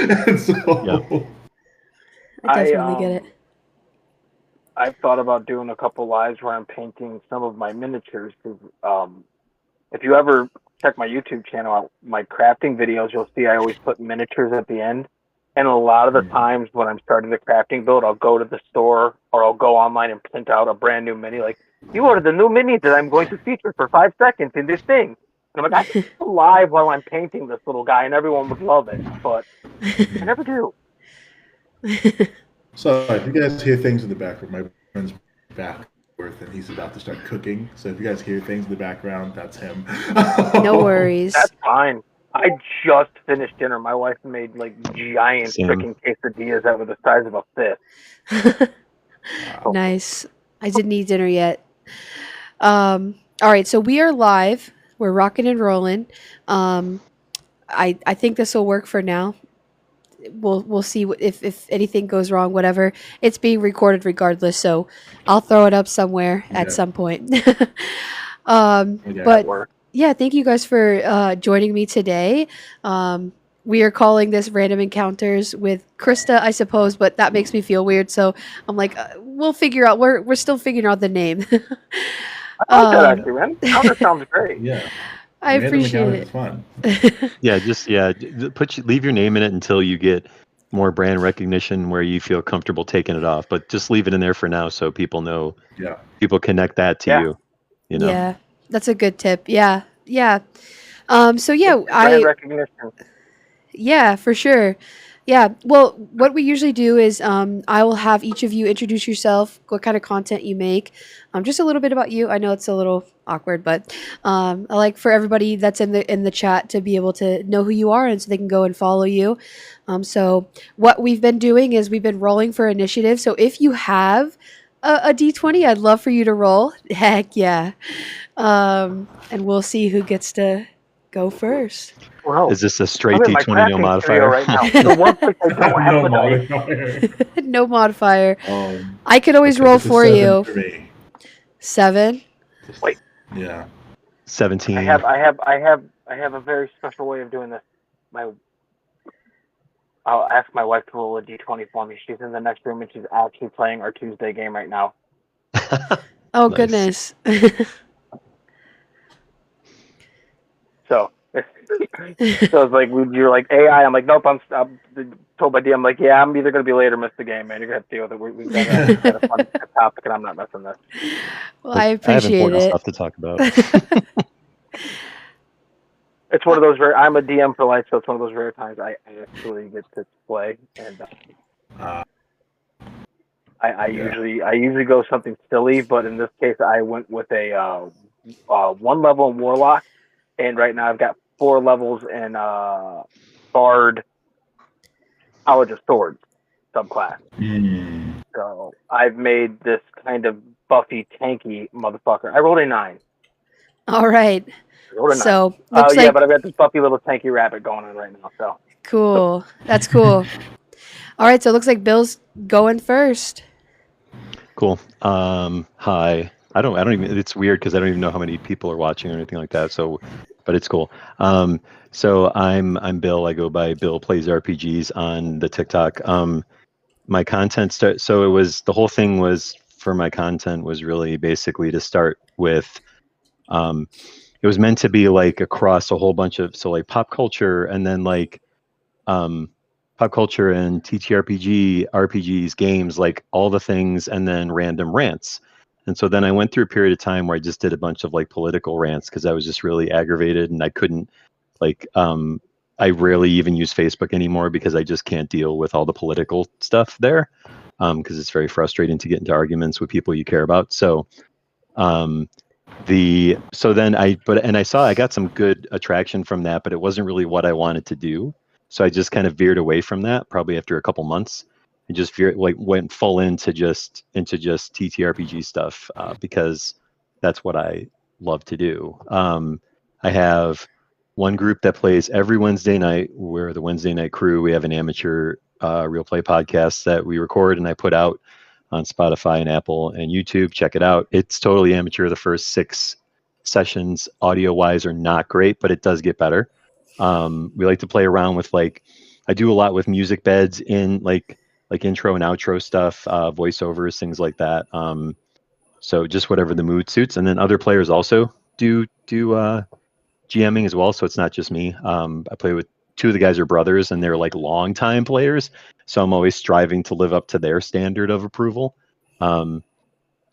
And so, I definitely get it. I've thought about doing a couple lives where I'm painting some of my miniatures. If you ever check my YouTube channel out, my crafting videos, you'll see I always put miniatures at the end. And a lot of the times when I'm starting the crafting build, I'll go to the store or I'll go online and print out a brand new mini. Like, you ordered the new mini that I'm going to feature for 5 seconds in this thing. And I'm like, I can go live while I'm painting this little guy, and everyone would love it. But I never do. So if you guys hear things in the background, my friend's back and he's about to start cooking. So if you guys hear things in the background, that's him. No worries. That's fine. I just finished dinner. My wife made like giant freaking quesadillas that were the size of a fist. Nice. I didn't eat dinner yet. All right, so we are live. We're rocking and rolling. I think this will work for now. We'll see if anything goes wrong. Whatever. It's being recorded regardless, so I'll throw it up somewhere at some point. But yeah, thank you guys for joining me today. We are calling this Random Encounters with Krista, I suppose, but that makes me feel weird. So I'm like, we'll figure out. We're still figuring out the name. I like that actually, man. That sounds great. Yeah. I appreciate it. Fun. Leave your name in it until you get more brand recognition where you feel comfortable taking it off. But just leave it in there for now so people know. Yeah. People connect that to you. You know. Yeah, that's a good tip. Yeah. So brand recognition. Yeah, for sure. Yeah. Well, what we usually do is I will have each of you introduce yourself, what kind of content you make, just a little bit about you. I know it's a little awkward, but I like for everybody that's in the chat to be able to know who you are and so they can go and follow you. So what we've been doing is we've been rolling for initiative. So if you have a D20, I'd love for you to roll. Heck yeah. And we'll see who gets to go first. Wow. Is this a straight D20 no modifier? Right now. No modifier. No modifier. I could always roll for you. For me. 7. Wait. Yeah. 17. I have a very special way of doing this. I'll ask my wife to roll a D20 for me. She's in the next room and she's actually playing our Tuesday game right now. Oh, goodness. So it's like you're like AI. I'm like, nope. I'm told by D. I'm like, yeah, I'm either gonna be late or miss the game, man. You're gonna have to deal with it. We've got a fun topic, and I'm not messing this. Well, I appreciate it. Stuff to talk about. It's one of those rare. I'm a DM for life, so it's one of those rare times I actually get to play, and I usually go something silly, but in this case, I went with a 1 level in Warlock. And right now I've got 4 levels in Bard College of Swords subclass. So I've made this kind of buffy, tanky motherfucker. I rolled a 9. All right. So looks like... but I've got this buffy little tanky rabbit going on right now. So cool. That's cool. All right. So it looks like Bill's going first. Cool. Hi. I don't even, it's weird because I don't even know how many people are watching or anything like that. So, but it's cool. So I'm Bill. I go by Bill Plays RPGs on the TikTok. My content so it was, the whole thing was for my content was really basically to start with, it was meant to be like across a whole bunch of, so like pop culture and then like, pop culture and TTRPG, RPGs, games, like all the things, and then random rants. And so then I went through a period of time where I just did a bunch of like political rants because I was just really aggravated and I couldn't like, I rarely even use Facebook anymore because I just can't deal with all the political stuff there because it's very frustrating to get into arguments with people you care about. So, I saw I got some good attraction from that, but it wasn't really what I wanted to do. So I just kind of veered away from that probably after a couple months. And just went full into just TTRPG stuff because that's what I love to do. I have one group that plays every Wednesday night. We're the Wednesday Night Crew. We have an amateur real play podcast that we record and I put out on Spotify and Apple and YouTube. Check it out. It's totally amateur. The first 6 sessions audio wise are not great, but it does get better. We like to play around with like I do a lot with music beds in like intro and outro stuff, voiceovers, things like that. So just whatever the mood suits, and then other players also do GMing as well. So it's not just me. I play with two of the guys are brothers, and they're like longtime players. So I'm always striving to live up to their standard of approval. Um,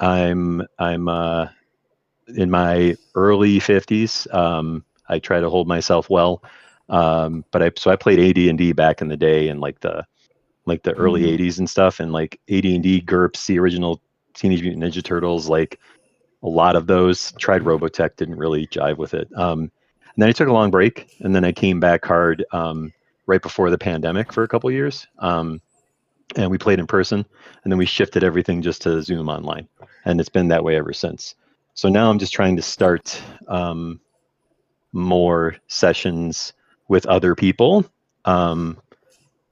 I'm in my early 50s. I try to hold myself well. But I played AD&D back in the day in like the early 80s and stuff, and like AD&D, GURPS, the original Teenage Mutant Ninja Turtles, like a lot of those. Tried Robotech, didn't really jive with it. And then I took a long break, and then I came back hard right before the pandemic for a couple years. And we played in person, and then we shifted everything just to Zoom online, and it's been that way ever since. So now I'm just trying to start more sessions with other people.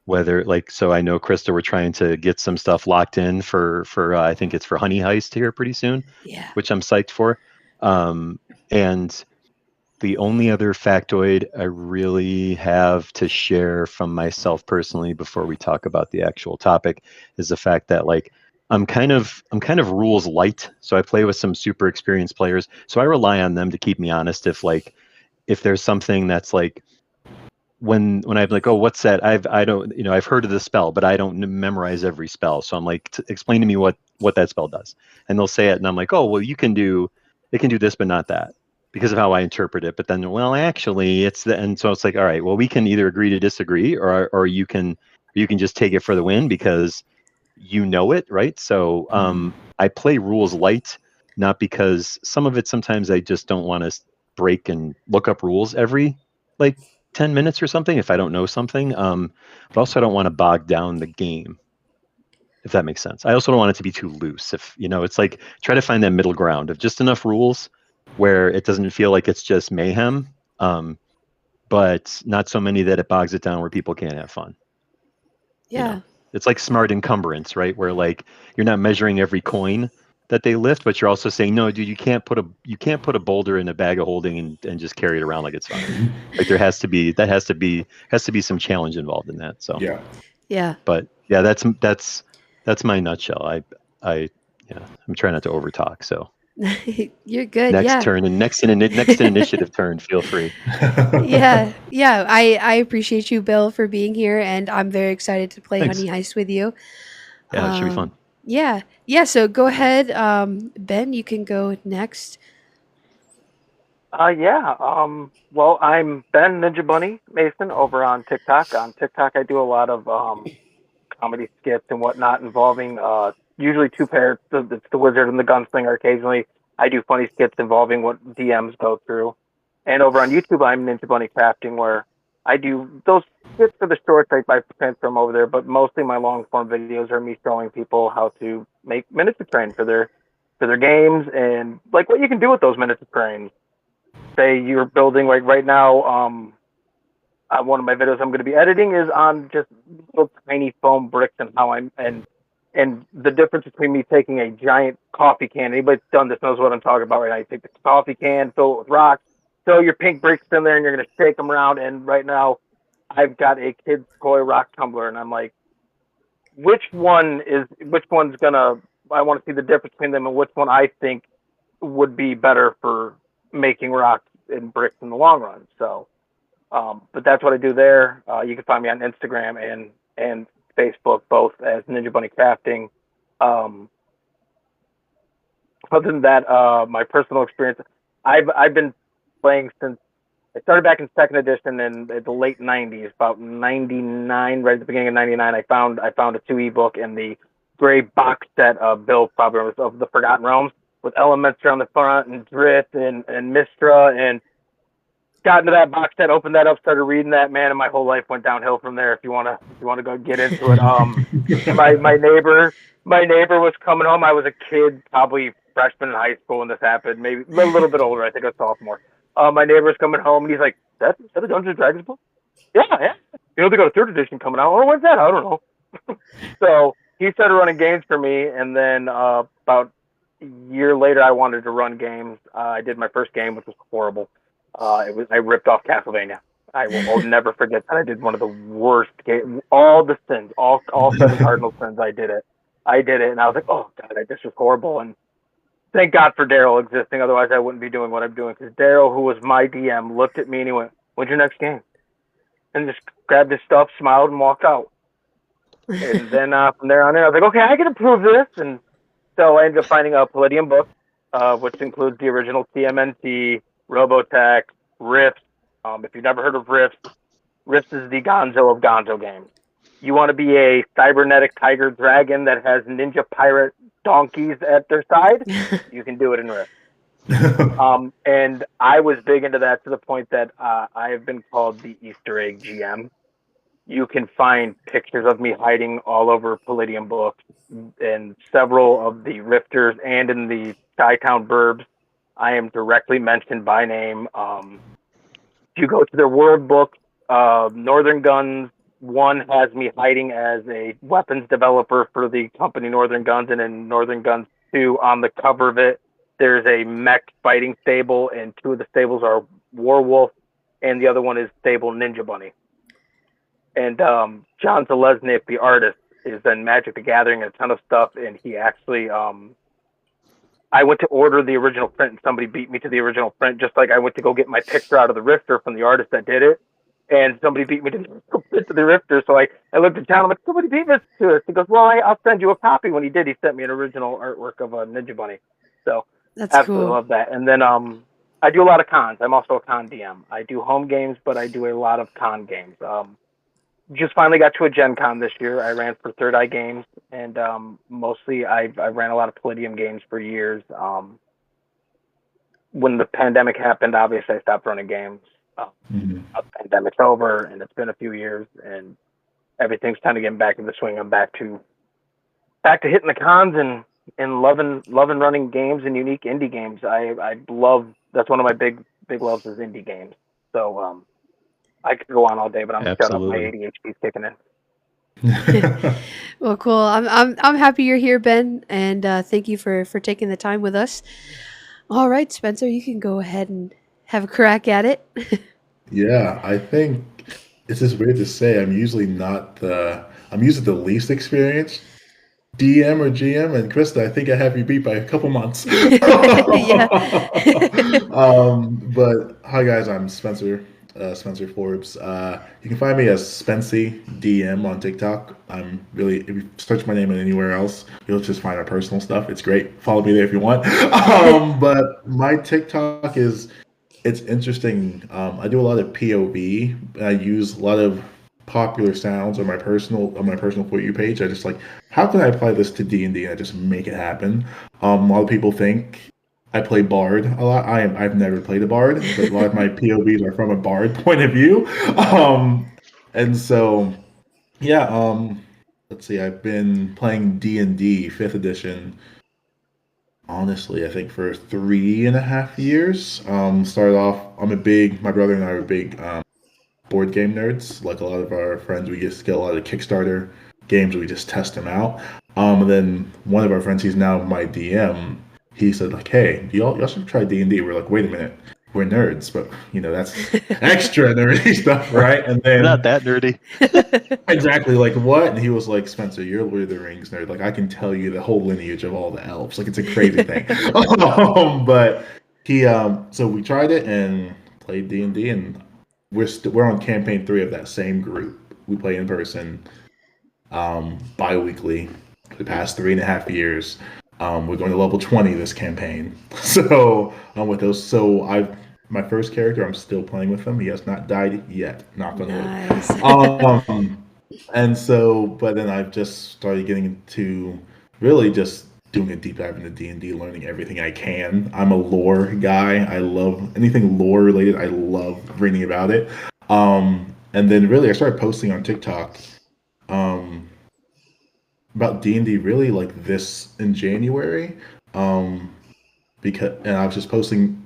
Whether like, so I know Krista, we're trying to get some stuff locked in for I think it's for Honey Heist here pretty soon, Yeah. which I'm psyched for. And the only other factoid I really have to share from myself personally before we talk about the actual topic is the fact that like I'm kind of rules light. So I play with some super experienced players. So I rely on them to keep me honest if there's something that's like when I'm like, oh, what's that? I don't, I've heard of the spell, but I don't memorize every spell. So I'm like, explain to me what that spell does. And they'll say it, and I'm like, oh, well, it can do this, but not that, because of how I interpret it. But then, well, actually, it's the, and so it's like, all right, well, we can either agree to disagree, or you can just take it for the win because you know it, right? So I play rules light, not because some of it sometimes I just don't want to break and look up rules every like 10 minutes or something if I don't know something. But also I don't want to bog down the game, if that makes sense. I also don't want it to be too loose. If it's like try to find that middle ground of just enough rules where it doesn't feel like it's just mayhem, but not so many that it bogs it down where people can't have fun. Yeah. It's like smart encumbrance, right? Where like you're not measuring every coin that they lift, but you're also saying, no, dude, you can't put a boulder in a bag of holding and just carry it around like it's fine. Like there has to be some challenge involved in that. So Yeah. but yeah, that's my nutshell. I'm trying not to overtalk. So You're good. next Yeah. turn and next initiative turn, feel free. Yeah. Yeah. I appreciate you, Bill, for being here, and I'm very excited to play Thanks. Honey Heist with you. Yeah, it should be fun. Yeah. Yeah. So go ahead. Ben, you can go next. Yeah. Well, I'm Ben Ninja Bunny Mason over on TikTok. On TikTok, I do a lot of comedy skits and whatnot involving usually two pairs. It's the wizard and the gunslinger. Occasionally, I do funny skits involving what DMs go through. And over on YouTube, I'm Ninja Bunny Crafting, where I do those skits for the shorts. I transfer them over there, but mostly my long form videos are me showing people how to make miniature trains for their games and like what you can do with those miniature trains. Say you're building like right now. One of my videos I'm going to be editing is on just little tiny foam bricks and how and the difference between me taking a giant coffee can. Anybody that's done this knows what I'm talking about right now. You take the coffee can, fill it with rocks, throw your pink bricks in there, and you're going to shake them around. And right now, I've got a kid's toy rock tumbler, and I'm like, which one's gonna? I want to see the difference between them, and which one I think would be better for making rocks and bricks in the long run. So. But that's what I do there. You can find me on Instagram and Facebook, both as Ninja Bunny Crafting. Other than that, my personal experience, I've been playing since I started back in second edition in the late '90s, about '99, right at the beginning of '99. I found a 2E book in the gray box set of Bill probably of the Forgotten Realms with Elements on the front and Drift and Mistra and got into that box set, opened that up, started reading that, man, and my whole life went downhill from there. If you wanna go get into it, my neighbor was coming home. I was a kid, probably freshman in high school when this happened, maybe a little bit older. I think I was sophomore. My neighbor was coming home and he's like, "Is that a Dungeons and Dragons book?" Yeah, yeah. They got a third edition coming out. Oh, when's that? I don't know. So he started running games for me, and then about a year later, I wanted to run games. I did my first game, which was horrible. I ripped off Castlevania. I will never forget that I did one of the worst games. All the sins, all 7 cardinal sins. I did it, and I was like, oh god, this was horrible. And thank God for Daryl existing. Otherwise, I wouldn't be doing what I'm doing. Because Daryl, who was my DM, looked at me and he went, "When's your next game?" And just grabbed his stuff, smiled, and walked out. And then from there on in, I was like, okay, I can approve this. And so I ended up finding a Palladium book, which includes the original TMNT, Robotech, Rifts. If you've never heard of Rifts, Rifts is the Gonzo of Gonzo games. You want to be a cybernetic tiger dragon that has ninja pirate donkeys at their side? You can do it in Rifts. And I was big into that to the point that I have been called the Easter egg GM. You can find pictures of me hiding all over Palladium books and several of the Rifters and in the Skytown Burbs. I am directly mentioned by name. If you go to their world book, Northern Guns 1 has me hiding as a weapons developer for the company Northern Guns, and in Northern Guns 2, on the cover of it, there's a mech fighting stable, and 2 of the stables are Warwolf, and the other one is stable Ninja Bunny. And John Zalesnik, the artist, is in Magic the Gathering and a ton of stuff, and he actually, I went to order the original print, and somebody beat me to the original print, just like I went to go get my picture out of the Rifter from the artist that did it, and somebody beat me to the Rifter, so I looked at John, I'm like, somebody beat this to us. He goes, well, I'll send you a copy. When he did, he sent me an original artwork of a Ninja Bunny. So That's absolutely cool. love that. And then I do a lot of cons. I'm also a con DM. I do home games, but I do a lot of con games. Just finally got to a Gen Con this year. I ran for Third Eye Games, and mostly I ran a lot of Palladium games for years. When the pandemic happened, obviously I stopped running games. The pandemic's over, and it's been a few years, and everything's kind of getting back in the swing. I'm back to hitting the cons and loving running games and unique indie games. I love, that's one of my big loves is indie games. So I could go on all day, but I'm shut up. My ADHD's kicking in. Well, cool. I'm happy you're here, Ben, and thank you for taking the time with us. All right, Spencer, you can go ahead and have a crack at it. Yeah, I think it's just weird to say. I'm usually the least experienced DM or GM, and Krista, I think I have you beat by a couple months. But hi guys, I'm Spencer. Spencer Forbes. You can find me as Spency DM on TikTok. If you search my name anywhere else, you'll just find our personal stuff. It's great. Follow me there if you want. But my TikTok it's interesting. I do a lot of POV. I use a lot of popular sounds on my personal For You page. I just like, how can I apply this to D&D? And I just make it happen. A lot of people think I play Bard a lot. I've never played a Bard, but a lot of my POVs are from a Bard point of view. And so, yeah. Let's see. I've been playing D&D 5th edition. Honestly, I think for 3.5 years. Started off. My brother and I are big board game nerds. Like a lot of our friends, we just get a lot of Kickstarter games. We just test them out. And then one of our friends, he's now my DM. He said, like, hey, y'all should try D&D. We're like, wait a minute, we're nerds, but that's extra nerdy stuff, right? And then not that nerdy. Exactly, like what? And he was like, Spencer, you're a Lord of the Rings nerd. Like I can tell you the whole lineage of all the elves. Like it's a crazy thing. But he so we tried it and played D&D, and we're on campaign 3 of that same group. We play in person bi-weekly for the past 3.5 years. We're going to level 20 this campaign. So with those, my first character, I'm still playing with him. He has not died yet. Knock on wood. And so, but then I've just started getting into really just doing a deep dive into D&D, learning everything I can. I'm a lore guy. I love anything lore related. I love reading about it. And then really, I started posting on TikTok. About D&D really like this in January, and I was just posting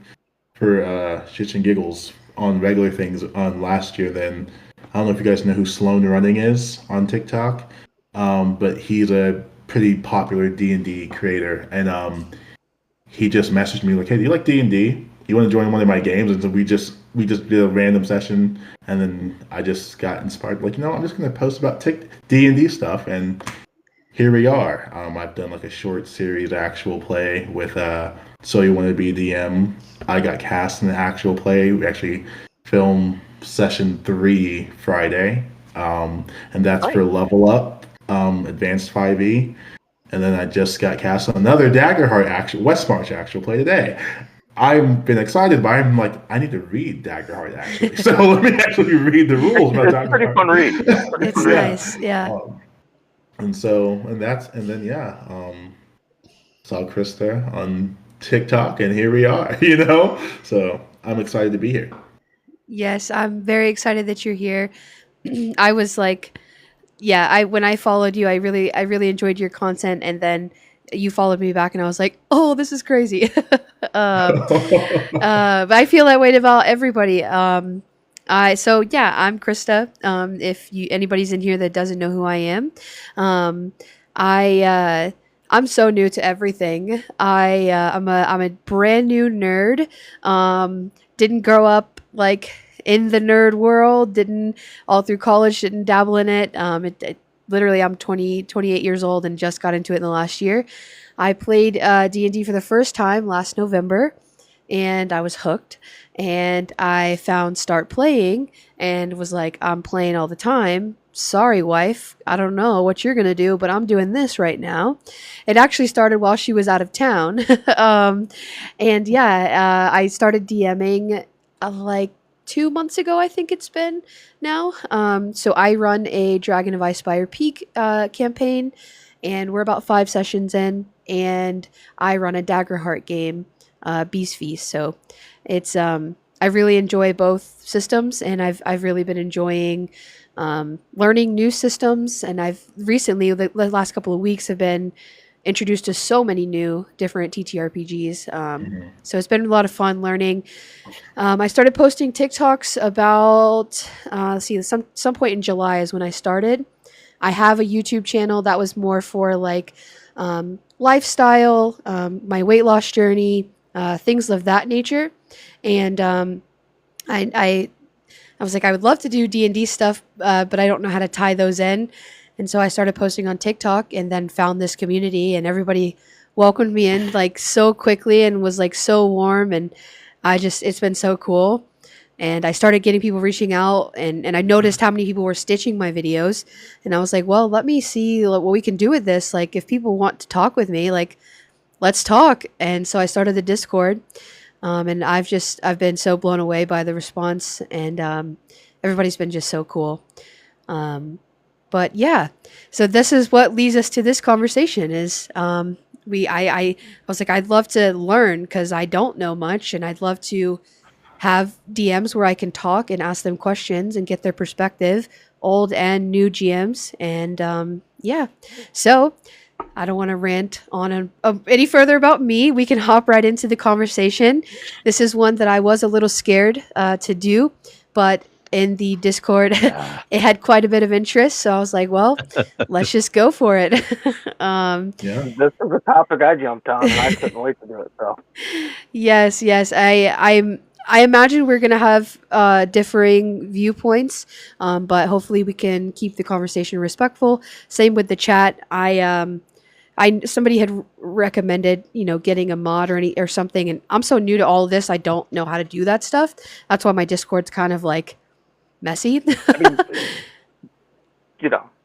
for shits and giggles on regular things on last year. Then I don't know if you guys know who Sloan Running is on TikTok, but he's a pretty popular D&D creator, and he just messaged me like, hey, do you like D&D? You want to join one of my games? And so we just we just did a random session, and then I just got inspired. Like, I'm just gonna post about D&D stuff, and here we are. I've done like a short series actual play with So You Want to Be DM. I got cast in the actual play. We actually filmed session 3 Friday, and that's for Level Up, Advanced 5e. And then I just got cast on another Daggerheart West March actual play today. I've been excited, but I'm like, I need to read Daggerheart actually. So let me actually read the rules about Daggerheart. It's pretty fun read. It's nice, yeah. And saw Krista on TikTok, and here we are. So I'm excited to be here. Yes, I'm very excited that you're here. I was like, when I followed you, I really enjoyed your content, and then you followed me back, and I was like, oh, this is crazy. But I feel that way about everybody. I'm Krista. If anybody's in here that doesn't know who I am, I'm so new to everything. I'm a brand new nerd. Didn't grow up like in the nerd world. Didn't all through college. Didn't dabble in it. Literally, I'm 28 years old and just got into it in the last year. I played D&D for the first time last November, and I was hooked. And I found Start Playing and was like, I'm playing all the time. Sorry, wife. I don't know what you're going to do, but I'm doing this right now. It actually started while she was out of town. I started DMing like 2 months ago, I think it's been now. So I run a Dragon of Icespire Peak campaign, and we're about 5 sessions in, and I run a Daggerheart game, Beast Feast. So it's I really enjoy both systems, and I've really been enjoying learning new systems, and I've recently, the last couple of weeks, have been introduced to so many new different TTRPGs. So it's been a lot of fun learning. I started posting TikToks about some point in July is when I started. I have a YouTube channel that was more for like lifestyle, my weight loss journey, things of that nature, and I was like, I would love to do D&D stuff, but I don't know how to tie those in. And so I started posting on TikTok, and then found this community, and everybody welcomed me in like so quickly and was like so warm. And it's been so cool. And I started getting people reaching out, and I noticed how many people were stitching my videos. And I was like, well, let me see what we can do with this. Like, if people want to talk with me, like, let's talk. And so I started the Discord. And I've been so blown away by the response, and everybody's been just so cool. But yeah, so this is what leads us to this conversation is, I was like, I'd love to learn because I don't know much, and I'd love to have DMs where I can talk and ask them questions and get their perspective, old and new GMs. And so I don't want to rant on any further about me. We can hop right into the conversation. This is one that I was a little scared to do, but in the Discord, it had quite a bit of interest. So I was like, well, let's just go for it. This is a topic I jumped on, and I couldn't wait to do it. So yes. I imagine we're going to have differing viewpoints, but hopefully we can keep the conversation respectful. Same with the chat. Somebody had recommended, getting a mod or something, and I'm so new to all of this, I don't know how to do that stuff. That's why my Discord's kind of like messy. I mean,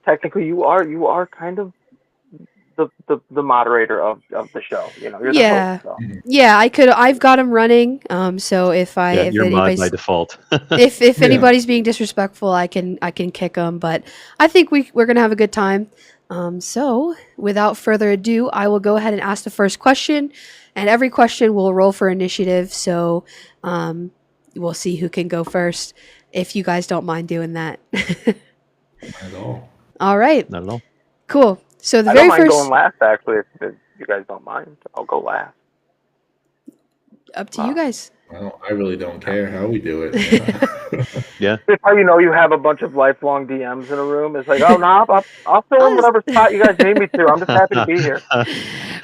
technically you are kind of the moderator of the show. You're the host, so. Yeah, I've got them running. So if you're mod by default. if anybody's being disrespectful, I can kick them. But I think we're gonna have a good time. So without further ado, I will go ahead and ask the first question, and every question will roll for initiative. So we'll see who can go first, if you guys don't mind doing that. Not at all. All right. Not at all. Cool. So the I very don't mind first. going last, actually, if you guys don't mind. I'll go last. Up to you guys. Well, I really don't care how we do it. Yeah. That's how you have a bunch of lifelong DMs in a room. It's like, oh, no, I'll fill in whatever spot you guys need me to. I'm just happy to be here.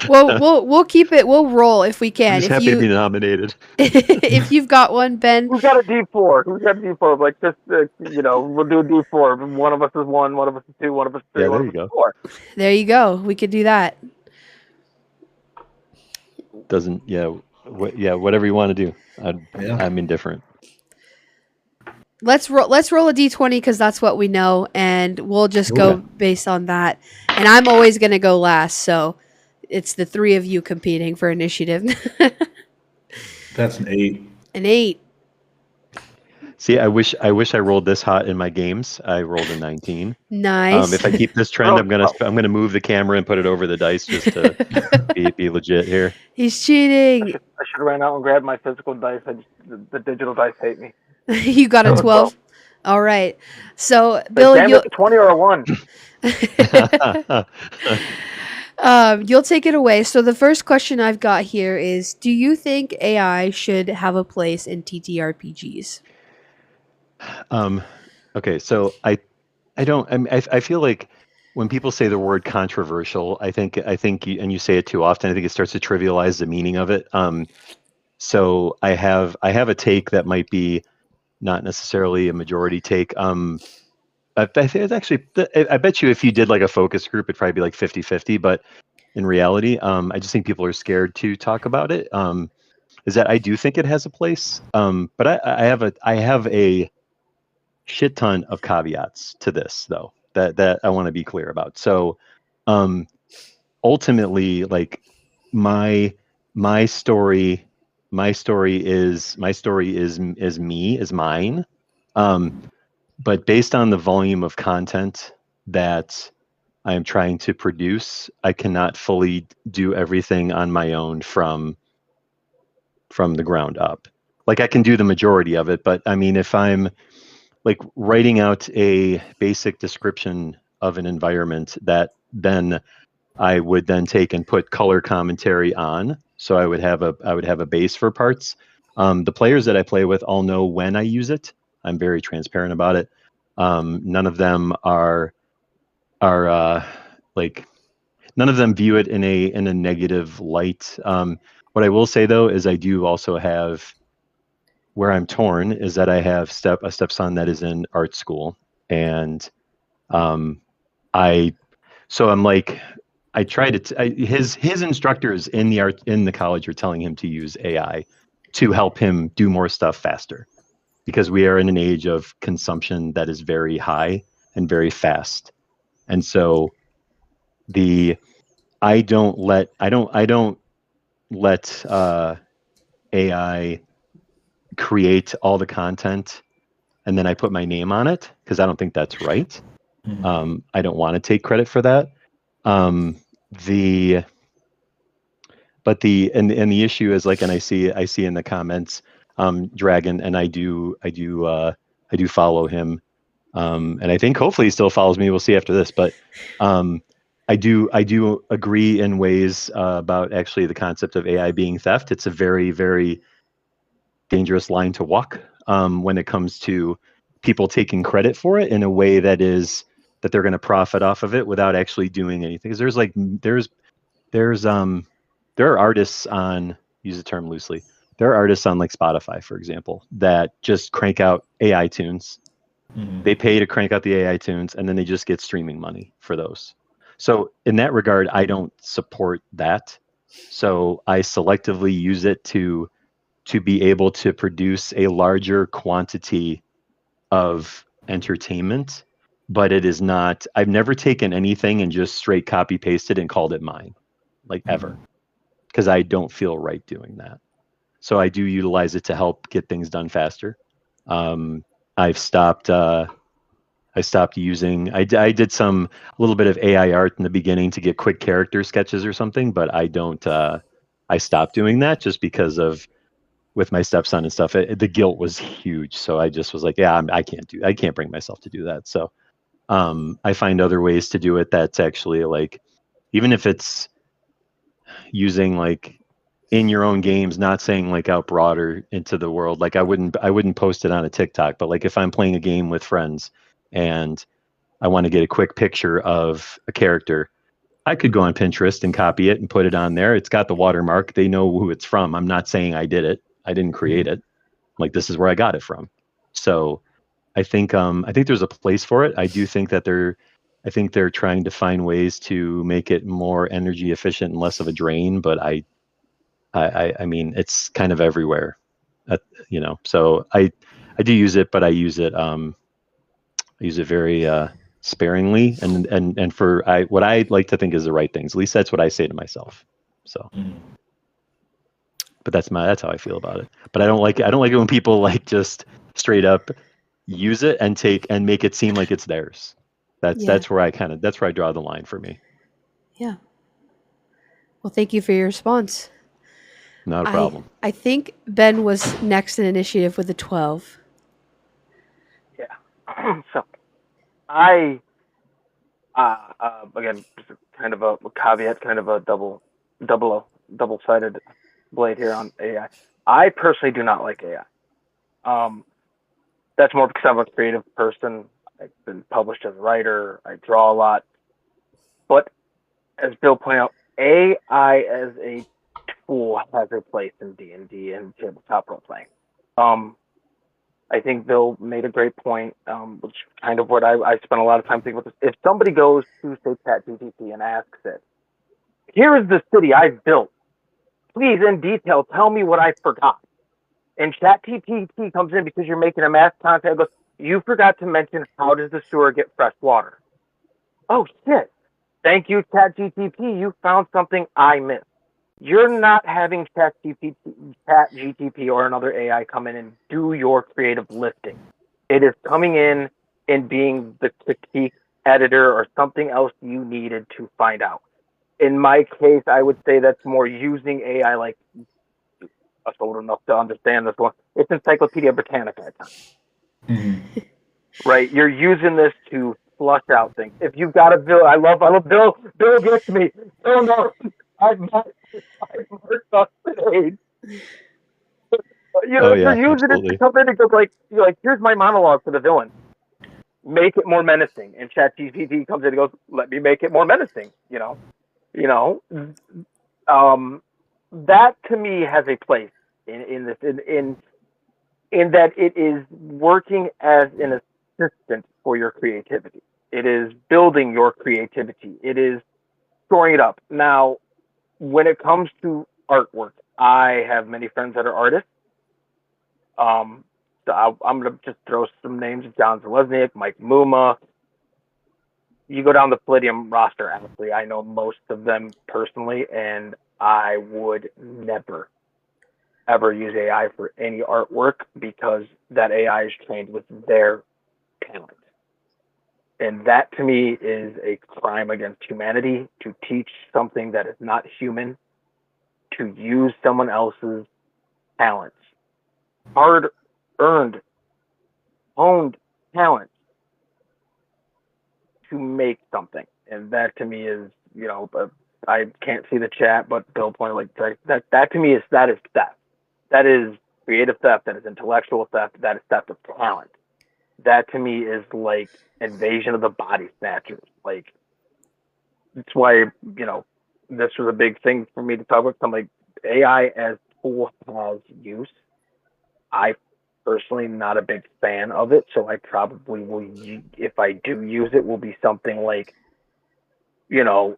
we'll keep it. We'll roll if we I'm can. just If happy to be you nominated. if you've got one, Ben. Who's got a D4? Who's got a D4? Like just we'll do a D4. One of us is 1, one of us is 2, one of us is 3, Yeah, one there of you us is go. 4. There you go. We could do that. Doesn't whatever you want to do. Yeah. I'm indifferent. Let's roll a d20 because that's what we know, and we'll just go Okay. based on that. And I'm always gonna go last, so it's the three of you competing for initiative. That's an 8. An 8. See, I wish I rolled this hot in my games. I rolled a 19. Nice. If I keep this trend, I'm gonna move the camera and put it over the dice just to be legit here. He's cheating. I should have ran out and grabbed my physical dice. The digital dice hate me. You got a That was 12. All right. So, But Bill, damn it, 20 or a 1. You'll take it away. So the first question I've got here is: do you think AI should have a place in TTRPGs? Okay, so I don't. I feel like when people say the word controversial, I think and you say it too often, I think it starts to trivialize the meaning of it. So I have a take that might be not necessarily a majority take. I think it's actually, I bet you if you did like a focus group, it'd probably be like 50-50. But in reality, I just think people are scared to talk about it. Is that I do think it has a place, but I have a shit ton of caveats to this though that I want to be clear about. So ultimately, like my story is mine. But based on the volume of content that I am trying to produce, I cannot fully do everything on my own from the ground up. Like I can do the majority of it, but I mean, if I'm like writing out a basic description of an environment that then I would then take and put color commentary on, so I would have a base for parts. The players that I play with all know when I use it. I'm very transparent about it. None of them are like none of them view it in a negative light. What I will say though is I do also have where I'm torn is that I have a stepson that is in art school, and I so I'm like I try to his instructors in the college are telling him to use AI to help him do more stuff faster, because we are in an age of consumption that is very high and very fast. And so I don't let AI create all the content and then I put my name on it, because I don't think that's right. I don't want to take credit for that. The issue is like, and I see in the comments, Dragon, and I do follow him, and I think hopefully he still follows me. We'll see after this, but I do agree in ways about actually the concept of AI being theft. It's a very, very dangerous line to walk when it comes to people taking credit for it in a way that they're going to profit off of it without actually doing anything. Because there are artists on, use the term loosely, there are artists on like Spotify, for example, that just crank out AI tunes. They pay to crank out the AI tunes, and then they just get streaming money for those. So in that regard, I don't support that. So I selectively use it to be able to produce a larger quantity of entertainment, but it is not, I've never taken anything and just straight copy pasted and called it mine, like ever, because I don't feel right doing that. So I do utilize it to help get things done faster. I've stopped using, I did a little bit of AI art in the beginning to get quick character sketches or something, but I stopped doing that just because of, with my stepson and stuff, the guilt was huge. So I just was like, yeah, I can't bring myself to do that. So I find other ways to do it that's actually like, even if it's using like in your own games, not saying like out broader into the world. Like I wouldn't post it on a TikTok, but like if I'm playing a game with friends and I want to get a quick picture of a character, I could go on Pinterest and copy it and put it on there. It's got the watermark. They know who it's from. I'm not saying I did it. I didn't create it. Like, this is where I got it from. So I think there's a place for it. I do think that I think they're trying to find ways to make it more energy efficient and less of a drain. But I mean, it's kind of everywhere, you know. So I do use it, but I use it very sparingly, and for what I like to think is the right things. At least that's what I say to myself. So, but that's how I feel about it. But I don't like it when people like just straight up use it and make it seem like it's theirs. That's where I draw the line for me. Yeah. Well, thank you for your response. Not a problem. I think Ben was next in initiative with the 12. Yeah. So I again, kind of a caveat, kind of a double-sided blade here on AI. I personally do not like AI. That's more because I'm a creative person. I've been published as a writer. I draw a lot. But as Bill pointed out, AI as a tool has a place in D&D and tabletop role playing. I think Bill made a great point, which is kind of what I spent a lot of time thinking about this. If somebody goes to, say, ChatGPT and asks it, here is the city I've built. Please, in detail, tell me what I forgot. And ChatGPT comes in because you're making a mass contact and goes, you forgot to mention how does the sewer get fresh water? Oh, shit. Thank you, ChatGPT. You found something I missed. You're not having ChatGPT or another AI come in and do your creative lifting. It is coming in and being the critique editor or something else you needed to find out. In my case, I would say that's more using AI like us old enough to understand this one. It's Encyclopedia Britannica at times. Mm-hmm. Right? You're using this to flush out things. If you've got a bill, I love Bill. Bill gets me. Oh no, I've marked on stage. You know, you're using it to come in and go like, here's my monologue for the villain. Make it more menacing. And ChatGPT comes in and goes, let me make it more menacing. You know, that to me has a place in this in that it is working as an assistant for your creativity. It is building your creativity. It is storing it up. Now, when it comes to artwork, I have many friends that are artists. So I'm going to just throw some names: John Zelesniak, Mike Muma. You go down the Palladium roster, honestly, I know most of them personally, and I would never, ever use AI for any artwork because that AI is trained with their talent. And that, to me, is a crime against humanity, to teach something that is not human, to use someone else's talents. Hard-earned, honed talent to make something. And that, to me, is, I can't see the chat, but Bill pointed that to me is theft. That is creative theft. That is intellectual theft. That is theft of talent. That to me is like invasion of the body snatchers. Like, that's why, this was a big thing for me to talk about. Something like AI as tool has use. I personally not a big fan of it, so I probably will, if I do use it, will be something like,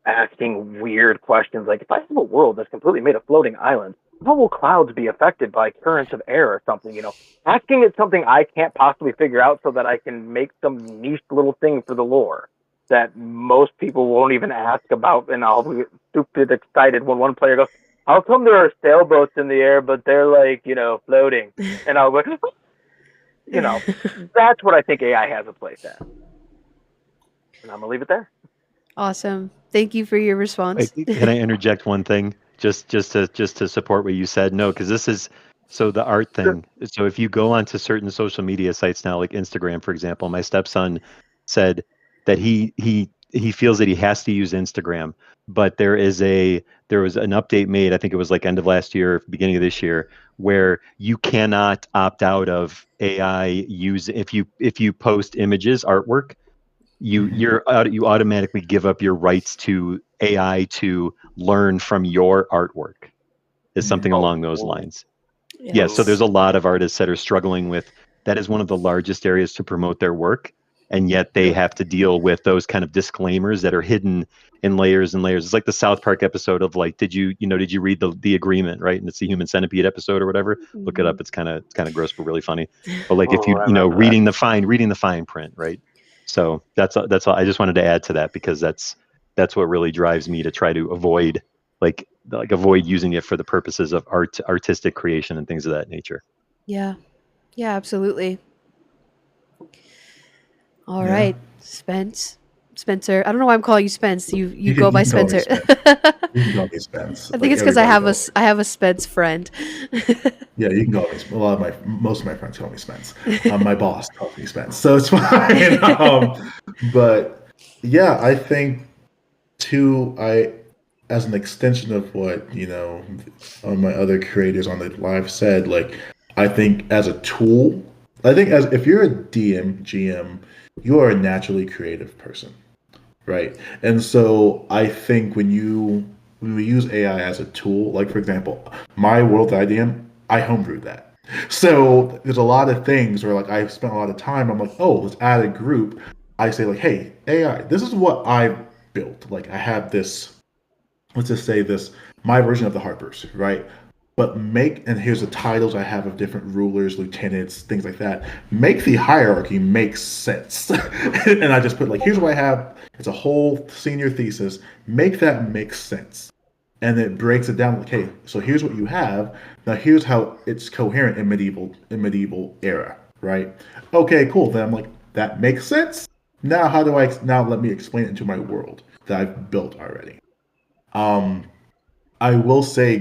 asking weird questions like, if I have a world that's completely made of floating islands, how will clouds be affected by currents of air or something? Asking it something I can't possibly figure out so that I can make some niche little thing for the lore that most people won't even ask about, and I'll be stupid excited when one player goes, how come there are sailboats in the air, but they're like, floating? And I'll go, that's what I think AI has a place at. And I'm going to leave it there. Awesome. Thank you for your response. Can I interject one thing just to support what you said? No, because this is the art thing. Sure. So if you go onto certain social media sites now, like Instagram, for example, my stepson said that he feels that he has to use Instagram, but there was an update made, I think it was like end of last year, beginning of this year, where you cannot opt out of AI use if you post images, artwork. You automatically give up your rights to AI to learn from your artwork, is something along those cool. lines. Yeah, so there's a lot of artists that are struggling with that is one of the largest areas to promote their work, and yet they have to deal with those kind of disclaimers that are hidden in layers and layers. It's like the South Park episode of like, did you read the agreement, right? And it's the Human Centipede episode or whatever. Look it up. It's kind of gross but really funny. But like if I remember that. reading the fine print, right? So that's all. I just wanted to add to that because that's what really drives me to try to avoid avoid using it for the purposes of artistic creation and things of that nature. Yeah. Yeah, absolutely. All Yeah. right, Spencer. I don't know why I'm calling you Spence. You go by you can call me Spencer. You can call me Spence. I think it's because I have a Spence friend. Yeah, you can call me. Most of my friends call me Spence. My boss calls me Spence, so it's fine. But yeah, I think too. As an extension of what my other creators on the live said, like I think as a tool, I think as if you're a DM, GM, you are a naturally creative person, right? And so I think when we use AI as a tool, like for example, my world that I DM, I homebrewed that. So there's a lot of things where like I spent a lot of time. I'm like, oh, let's add a group. I say like, hey, AI, this is what I built. Like I have this. Let's just say this, my version of the Harpers, right? But and here's the titles I have of different rulers, lieutenants, things like that. Make the hierarchy make sense. And I just put like, here's what I have. It's a whole senior thesis. Make that make sense. And it breaks it down. Okay, so here's what you have. Now here's how it's coherent in medieval era, right? Okay, cool. Then I'm like, that makes sense. Now now let me explain it into my world that I've built already. I will say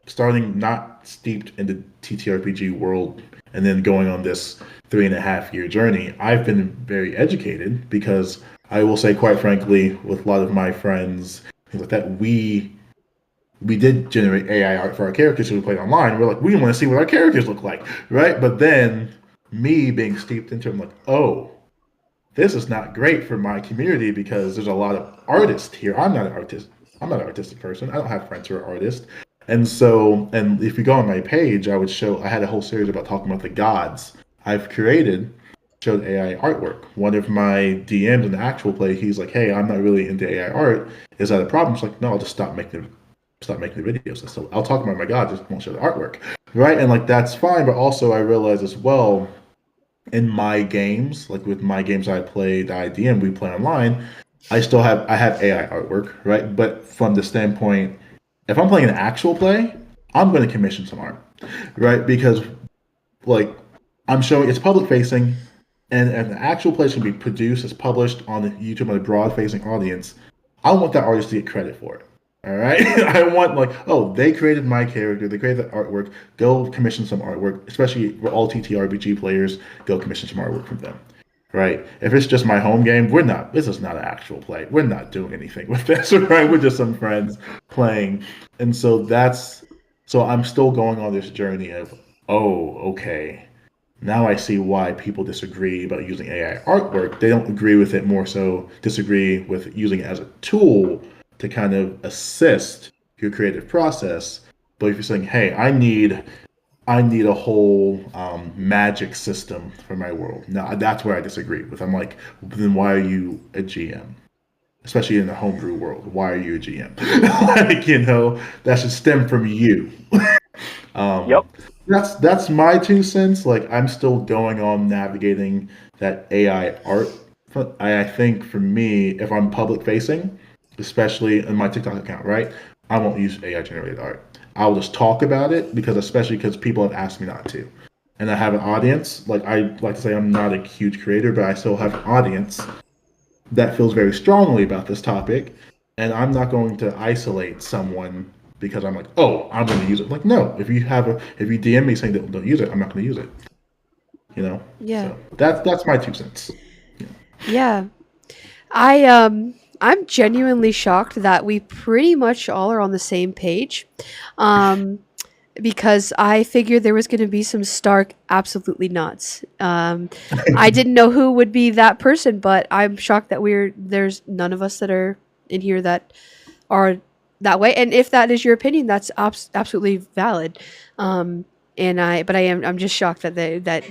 starting not steeped in the TTRPG world and then going on this 3.5 year journey, I've been very educated because I will say quite frankly, with a lot of my friends, things like that, we did generate AI art for our characters who we played online. We're like, we want to see what our characters look like, right? But then me being steeped into it, I'm like, oh, this is not great for my community because there's a lot of artists here. I'm not an artist. I'm not an artistic person. I don't have friends who are artists. And so, and if you go on my page, I had a whole series about talking about the gods I've created, showed AI artwork. One of my DMs in the actual play, he's like, hey, I'm not really into AI art. Is that a problem? It's like, no, I'll just stop making the videos. So I'll talk about my god, just won't show the artwork. Right? And like, that's fine. But also I realize as well, in my games, like with my games I play, the IDM we play online, I have AI artwork, right? But from the standpoint, if I'm playing an actual play, I'm going to commission some art, right? Because like I'm showing it's public facing, and if an actual play should be produced, it's published on the YouTube on a broad facing audience. I want that artist to get credit for it. All right. I want like, oh, they created my character, they created the artwork. Go commission some artwork, especially for all TTRPG players. Go commission some artwork from them. Right. If it's just my home game, this is not an actual play. We're not doing anything with this, right? We're just some friends playing. And so I'm still going on this journey of, oh, okay. Now I see why people disagree about using AI artwork. They don't agree with it, more so disagree with using it as a tool to kind of assist your creative process. But if you're saying, hey, I need a whole magic system for my world. Now that's where I disagree with. I'm like, then why are you a GM? Especially in the homebrew world, why are you a GM? Like, that should stem from you. Yep. That's my 2 cents. Like I'm still going on navigating that AI art. I think for me, if I'm public facing, especially in my TikTok account, right? I won't use AI generated art. I'll just talk about it especially because people have asked me not to. And I have an audience. Like I like to say I'm not a huge creator, but I still have an audience that feels very strongly about this topic. And I'm not going to isolate someone because I'm like, oh, I'm going to use it. Like, no, if you DM me saying that don't use it, I'm not going to use it. Yeah. So that's my 2 cents. Yeah. I'm genuinely shocked that we pretty much all are on the same page. Because I figured there was going to be some stark absolutely nuts. I didn't know who would be that person, but I'm shocked that there's none of us that are in here that are that way. And if that is your opinion, that's absolutely valid. I'm just shocked that that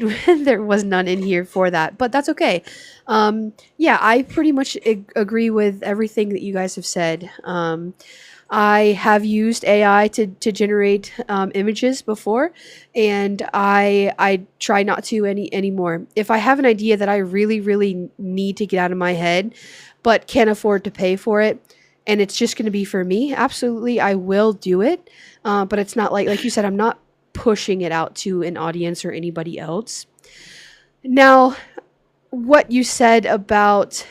there was none in here for that, but that's okay. Yeah, I pretty much agree with everything that you guys have said. I have used AI to generate images before, and I try not to anymore. If I have an idea that I really need to get out of my head, but can't afford to pay for it, and it's just going to be for me, absolutely, I will do it. But it's not like you said, I'm not pushing it out to an audience or anybody else. Now, what you said about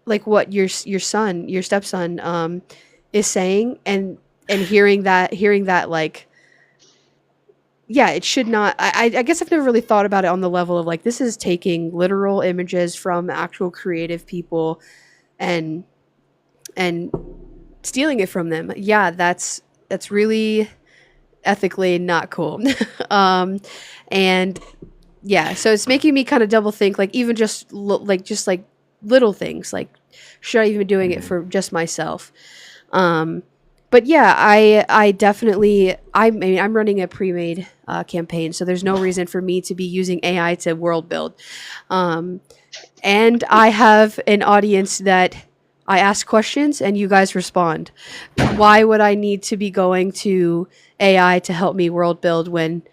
like what your stepson is saying, and hearing that like, yeah, it should not. I guess I've never really thought about it on the level of like, this is taking literal images from actual creative people and stealing it from them. Yeah, that's really ethically not cool. And yeah, so it's making me kind of double think, like even just like little things, like should I even be doing it for just myself? But yeah, I definitely, I mean, I'm running a pre-made campaign, so there's no reason for me to be using AI to world build. And I have an audience that I ask questions and you guys respond. Why would I need to be going to AI to help me world build when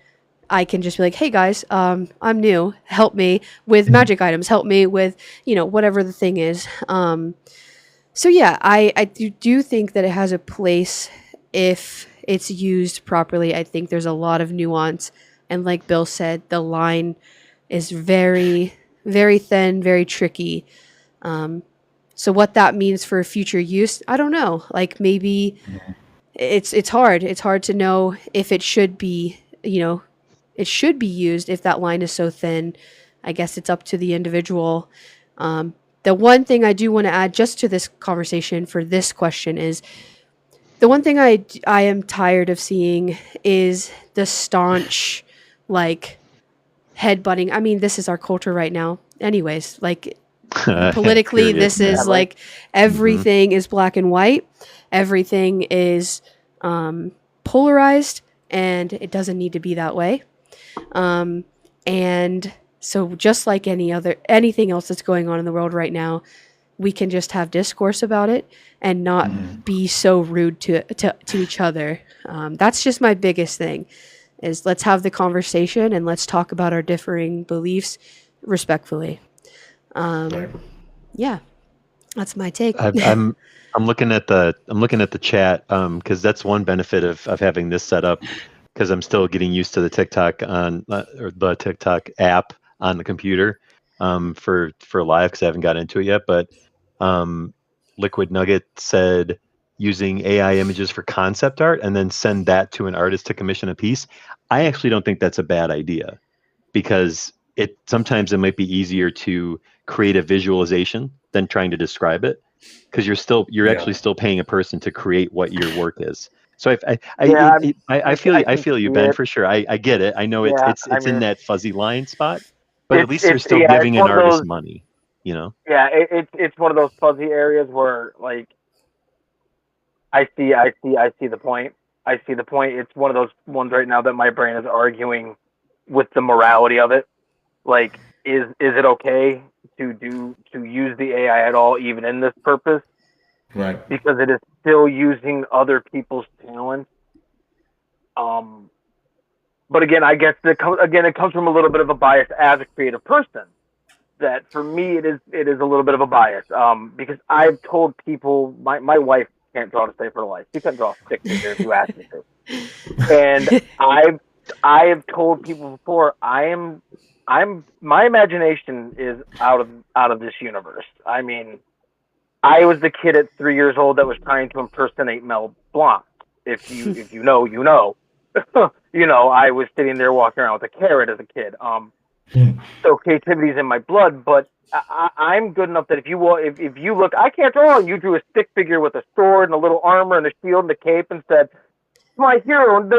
I can just be like, hey guys, I'm new. Help me with magic items. Help me with, whatever the thing is. So yeah, I do think that it has a place if it's used properly. I think there's a lot of nuance. And like Bill said, the line is very, very thin, very tricky. So what that means for future use, I don't know. Like maybe it's hard. It's hard to know if it should be, it should be used if that line is so thin. I guess it's up to the individual. The one thing I do want to add just to this conversation for this question is the one thing I am tired of seeing is the staunch, like, headbutting. I mean, this is our culture right now. Anyways, like, politically, Period. this is like everything is black and white. Everything is polarized, and it doesn't need to be that way. And so just like anything else that's going on in the world right now, we can just have discourse about it and not be so rude to each other. That's just my biggest thing is let's have the conversation and let's talk about our differing beliefs respectfully. Yeah, that's my take. I'm looking at the chat because that's one benefit of having this set up, because I'm still getting used to the TikTok or the TikTok app on the computer for live, because I haven't got into it yet. But Liquid Nugget said using AI images for concept art and then send that to an artist to commission a piece. I actually don't think that's a bad idea, because sometimes it might be easier to create a visualization than trying to describe it, because you're actually still paying a person to create what your work is. So I feel you, Ben, for sure. I get it. I know it's in that fuzzy line spot, but at least you're still giving an artist money, Yeah, it's one of those fuzzy areas where, like, I see the point. I see the point. It's one of those ones right now that my brain is arguing with the morality of it. Like, is it okay to use the AI at all, even in this purpose? Right. Because it is still using other people's talents. But again, I guess it comes from a little bit of a bias as a creative person. That for me, it is a little bit of a bias. Because I've told people, my wife can't draw to save her life. She can't draw a stick figure if you ask me to. And I have told people before, my imagination is out of this universe. I mean, I was the kid at 3 years old that was trying to impersonate Mel Blanc. If you know, you know. I was sitting there walking around with a carrot as a kid. So creativity's in my blood, but I'm good enough that if you look, I can't draw, and you drew a stick figure with a sword and a little armor and a shield and a cape and said, my hero, and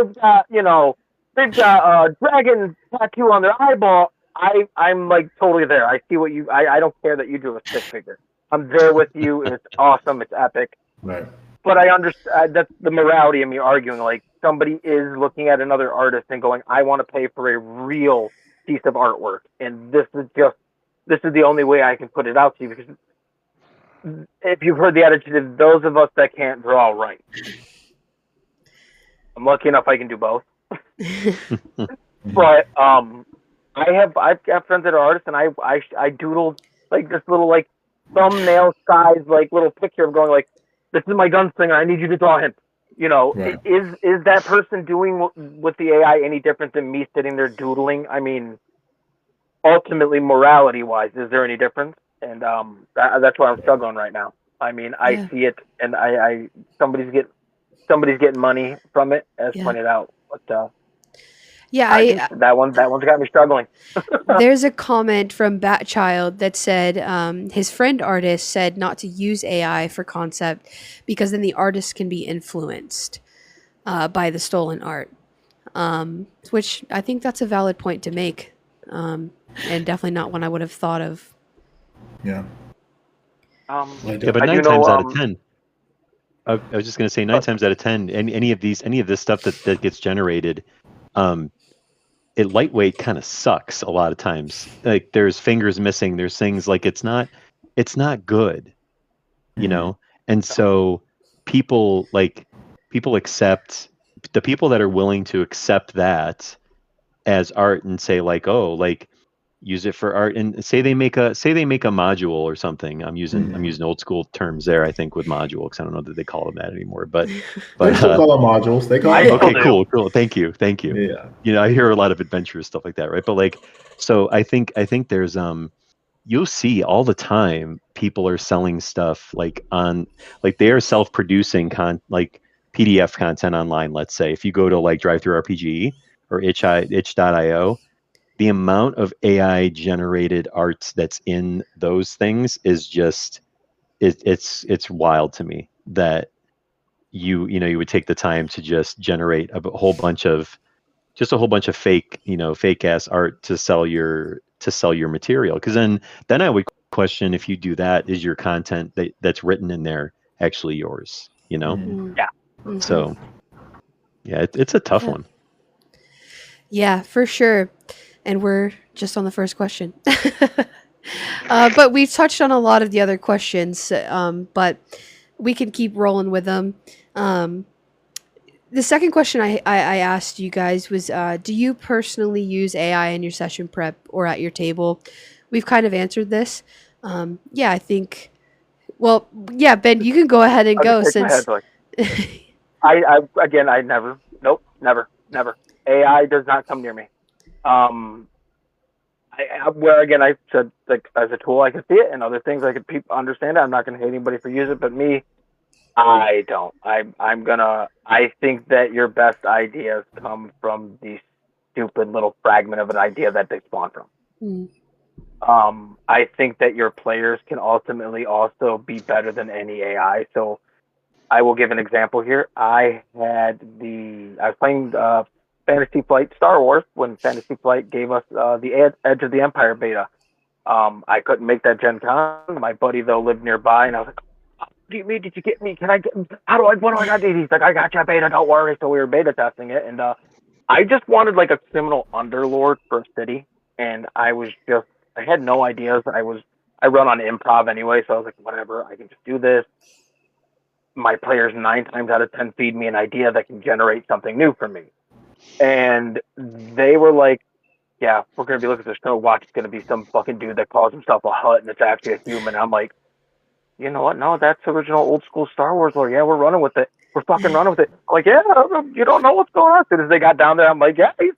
they've got a dragon tattoo on their eyeball. I'm like totally there. I see what I don't care that you drew a stick figure. I'm there with you. It's awesome. It's epic. Right. But I understand that's the morality of me arguing. Like somebody is looking at another artist and going, "I want to pay for a real piece of artwork," and this is the only way I can put it out to you. Because if you've heard the attitude, those of us that can't draw right, I'm lucky enough I can do both. But I've got friends that are artists, and I doodle like this little like thumbnail size like little picture of going like, this is my gunslinger. I need you to draw him. You know, Right. is that person doing with the AI any different than me sitting there doodling? I mean, ultimately, morality wise, is there any difference? And that's why I'm struggling right now. I mean, I Yeah. see it, and I somebody's getting money from it, as Yeah. pointed out. But Yeah, that one's got me struggling. there's a comment from Batchild that said his friend artist said not to use AI for concept because then the artist can be influenced by the stolen art, which I think that's a valid point to make, and definitely not one I would have thought of. Yeah. Yeah, but I do 9 know. times out of 10, I was just going to say 9 times out of 10, any of this stuff that gets generated, it lightweight kind of sucks a lot of times. Like there's fingers missing, there's things like it's not good, you know? And so people accept the people that are willing to accept that as art and say like, oh, like use it for art, and say they make a module or something. I'm using old school terms there, I think, with module, because I don't know that they call them that anymore. But They still call them modules. They call them okay, still cool. Thank you. Yeah. You know, I hear a lot of adventurous stuff like that, right? But like, so I think there's you'll see all the time people are selling stuff like they are self-producing like PDF content online. Let's say if you go to like Drive Through RPG or itch.io, the amount of AI generated art that's in those things is just it's wild to me that you would take the time to just generate a whole bunch of fake fake ass art to sell your material, because then I would question, if you do that, is your content that's written in there actually yours, Mm. Yeah. Mhm. So yeah, it's a tough Yeah. one. Yeah, for sure. And we're just on the first question. But we've touched on a lot of the other questions, but we can keep rolling with them. The second question I asked you guys was, do you personally use AI in your session prep or at your table? We've kind of answered this. Yeah, I think. Well, yeah, Ben, you can go ahead and I'll go just shake my since. head like, I never. Nope, never. AI does not come near me. Where again, I said like as a tool I can see it, and other things I could understand it. I'm not going to hate anybody for using it, but me, I don't. I think that your best ideas come from the stupid little fragment of an idea that they spawn from. Mm. I think that your players can ultimately also be better than any AI. So I will give an example here. I was playing Fantasy Flight Star Wars when Fantasy Flight gave us the Edge of the Empire beta. I couldn't make that Gen Con. My buddy though lived nearby, and I was like, "What do you mean? Did you get me? Can I get? What do I got to do?" He's like, "I got you beta. Don't worry." So we were beta testing it, and I just wanted like a criminal underlord for a city, and I had no ideas. I run on improv anyway, so I was like, whatever, I can just do this. My players 9 times out of 10 feed me an idea that can generate something new for me. And they were like, yeah, we're going to be looking at this show. Watch, it's going to be some fucking dude that calls himself a Hutt and it's actually a human. I'm like, you know what? No, that's original old school Star Wars lore. Yeah, we're running with it. We're fucking running with it. I'm like, yeah, you don't know what's going on. As soon as they got down there, I'm like, yeah, he's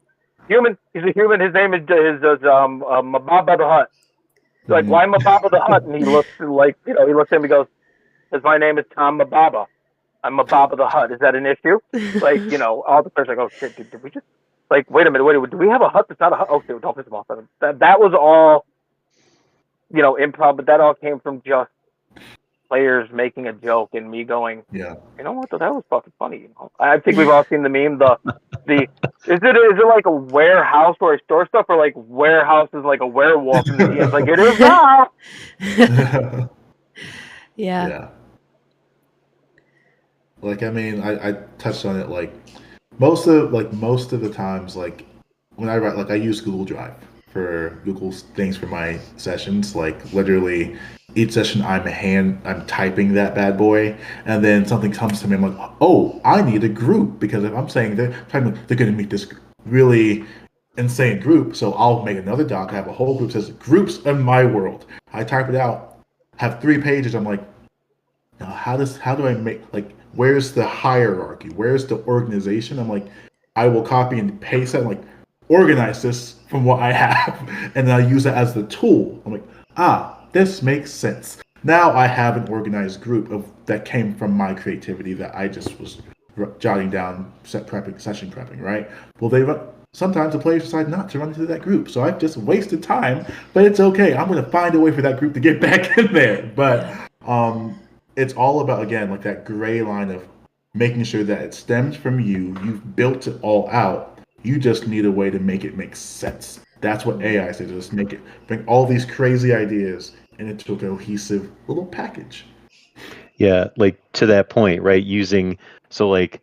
human. He's a human. His name is Mababa the Hutt. Like, why Mababa the Hutt? And he looks like, he looks at him and goes, because my name is Tom Mababa. I'm Mababa the Hutt. Is that an issue? Like, all the players are like, oh shit, did we just, like, wait a minute, do we have a Hutt that's not a Hutt? Okay, don't piss them off. That was all, improv, but that all came from just players making a joke and me going, Yeah. you know what, that was fucking funny. I think we've all seen the meme, is it like a warehouse where I store stuff, or like warehouse is like a werewolf, and the DM's like, it is now. Yeah. Yeah. Like I mean, I touched on it like most of the times like when I write like I use Google Drive for Google's things for my sessions. Like literally each session I'm typing that bad boy and then something comes to me, I'm like, oh, I need a group because if I'm saying they're gonna meet this really insane group, so I'll make another doc, I have a whole group that says groups in my world. I type it out, have 3 pages, I'm like, now, how do I make like where's the hierarchy? Where's the organization? I'm like, I will copy and paste that, like organize this from what I have, and then I use it as the tool. I'm like, this makes sense. Now I have an organized group of that came from my creativity that I just was jotting down, session prepping, right? Well, sometimes the players decide not to run into that group, so I've just wasted time, but it's okay. I'm going to find a way for that group to get back in there. But it's all about again like that gray line of making sure that it stems from you. You've built it all out. You just need a way to make it make sense. That's what AI says. Just make it bring all these crazy ideas into a cohesive little package. Yeah, like to that point, right? Using so like